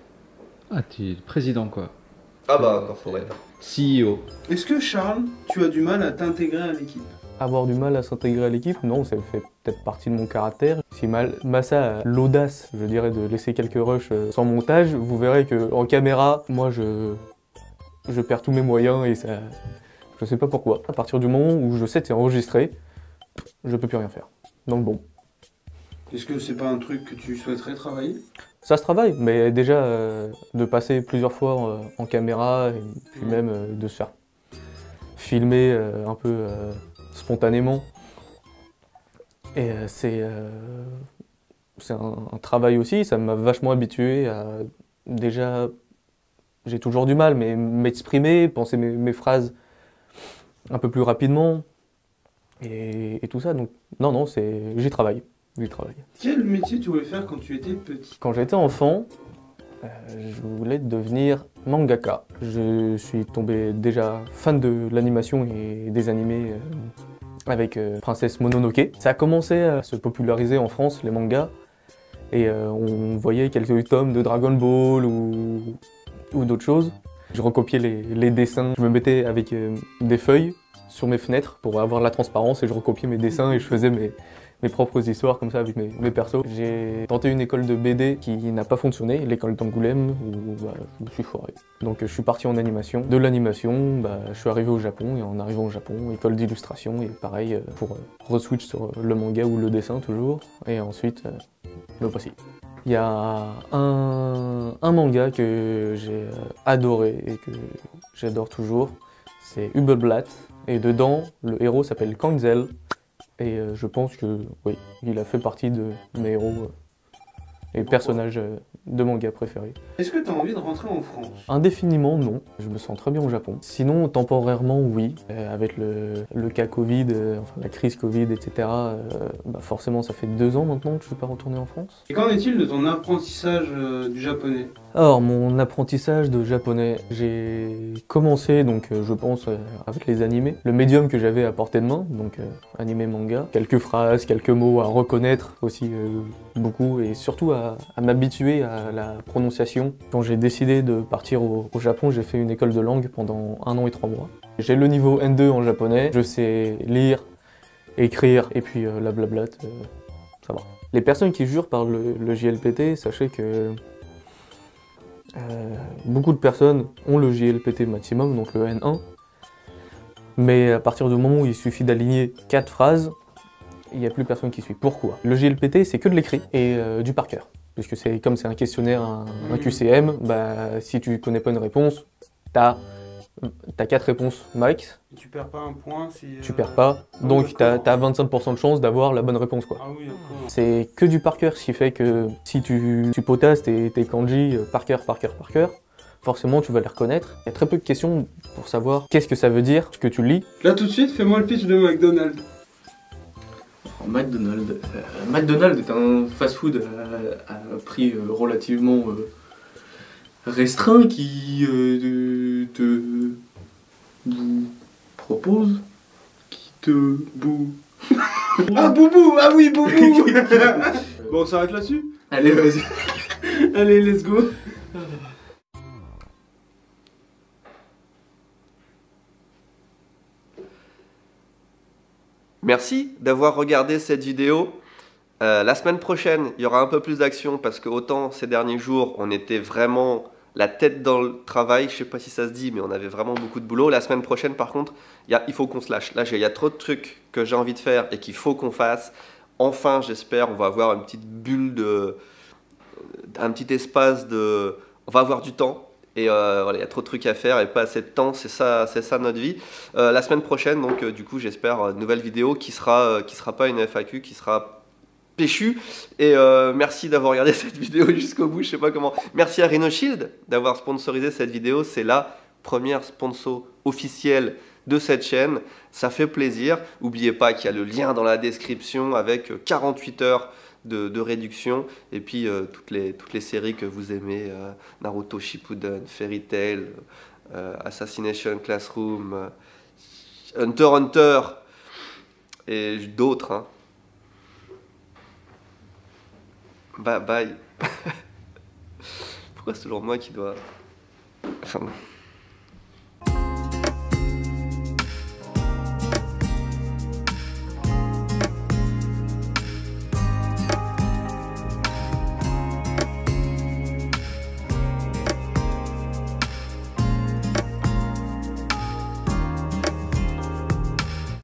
Ah, tu es le président quoi. Ah bah, corporate. CEO. Est-ce que Charles, tu as du mal à t'intégrer à l'équipe? Avoir du mal à s'intégrer à l'équipe, non, ça fait peut-être partie de mon caractère. Si Massa a l'audace, je dirais, de laisser quelques rushs sans montage, vous verrez qu'en caméra, moi je perds tous mes moyens et ça... Je sais pas pourquoi. À partir du moment où je sais que c'est enregistré, je peux plus rien faire. Donc bon. Est-ce que c'est pas un truc que tu souhaiterais travailler? Ça se travaille, mais déjà de passer plusieurs fois en caméra et puis même de se faire filmer un peu spontanément. Et c'est un travail aussi, ça m'a vachement habitué à déjà, j'ai toujours du mal, mais m'exprimer, penser mes phrases un peu plus rapidement et tout ça. Donc non, j'y travaille. Quel métier tu voulais faire quand tu étais petit? Quand j'étais enfant, je voulais devenir mangaka. Je suis tombé déjà fan de l'animation et des animés avec Princesse Mononoke. Ça a commencé à se populariser en France, les mangas, et on voyait quelques tomes de Dragon Ball ou d'autres choses. Je recopiais les dessins, je me mettais avec des feuilles sur mes fenêtres pour avoir la transparence et je recopiais mes dessins et je faisais mes propres histoires comme ça avec mes persos. J'ai tenté une école de BD qui n'a pas fonctionné, l'école d'Angoulême, où je suis foiré. Donc je suis parti en animation. De l'animation, je suis arrivé au Japon, et en arrivant au Japon, école d'illustration, et pareil, pour re-switch sur le manga ou le dessin toujours, et ensuite, me voici. Il y a un manga que j'ai adoré et que j'adore toujours, c'est Hubelblatt, et dedans, le héros s'appelle Kangzel. Et je pense que, oui, il a fait partie de mes héros et personnages de manga préférés. Est-ce que tu as envie de rentrer en France? Indéfiniment, non. Je me sens très bien au Japon. Sinon, temporairement, oui. Avec le cas Covid, enfin la crise Covid, etc., forcément, ça fait 2 ans maintenant que je ne suis pas retourné en France. Et qu'en est-il de ton apprentissage du japonais? Alors, mon apprentissage de japonais, j'ai commencé, donc je pense, avec les animés. Le médium que j'avais à portée de main, donc animé manga. Quelques phrases, quelques mots à reconnaître aussi beaucoup, et surtout à m'habituer à la prononciation. Quand j'ai décidé de partir au Japon, j'ai fait une école de langue pendant 1 an et 3 mois. J'ai le niveau N2 en japonais, je sais lire, écrire, et puis la blablate, ça va. Les personnes qui jurent par le JLPT, sachez que beaucoup de personnes ont le JLPT maximum, donc le N1, mais à partir du moment où il suffit d'aligner 4 phrases, il n'y a plus personne qui suit. Pourquoi? Le JLPT, c'est que de l'écrit et du par cœur. Puisque comme c'est un questionnaire, un QCM, si tu connais pas une réponse, t'as 4 réponses max. Et tu perds pas un point si... Tu perds pas, donc t'as 25% de chance d'avoir la bonne réponse, quoi. Ah oui, d'accord. C'est que du par cœur, ce qui fait que si tu potasses tes kanji par cœur, forcément tu vas les reconnaître. Il y a très peu de questions pour savoir qu'est-ce que ça veut dire, ce que tu lis. Là tout de suite, fais-moi le pitch de McDonald's. McDonald's est un fast-food à prix relativement restreint qui te propose, Ah Boubou, ah oui Boubou. Bon, on s'arrête là-dessus? Allez, vas-y. Allez, let's go. Merci d'avoir regardé cette vidéo. La semaine prochaine, il y aura un peu plus d'action parce que autant ces derniers jours, on était vraiment la tête dans le travail, je sais pas si ça se dit, mais on avait vraiment beaucoup de boulot. La semaine prochaine, par contre, il faut qu'on se lâche. Là, il y a trop de trucs que j'ai envie de faire et qu'il faut qu'on fasse. Enfin, j'espère, on va avoir une petite bulle un petit espace de... On va avoir du temps. Et voilà, il y a trop de trucs à faire et pas assez de temps, c'est ça notre vie. La semaine prochaine, donc du coup, j'espère, nouvelle vidéo qui sera pas une FAQ, qui sera péchu. Et merci d'avoir regardé cette vidéo jusqu'au bout, je sais pas comment. Merci à Rhino Shield d'avoir sponsorisé cette vidéo, c'est la première sponsor officielle de cette chaîne, ça fait plaisir. N'oubliez pas qu'il y a le lien dans la description avec 48 heures de réduction et puis toutes les séries que vous aimez, Naruto Shippuden, Fairy Tail, Assassination Classroom, Hunter x Hunter et d'autres. Hein. Bye bye. Pourquoi c'est toujours moi qui dois... Enfin...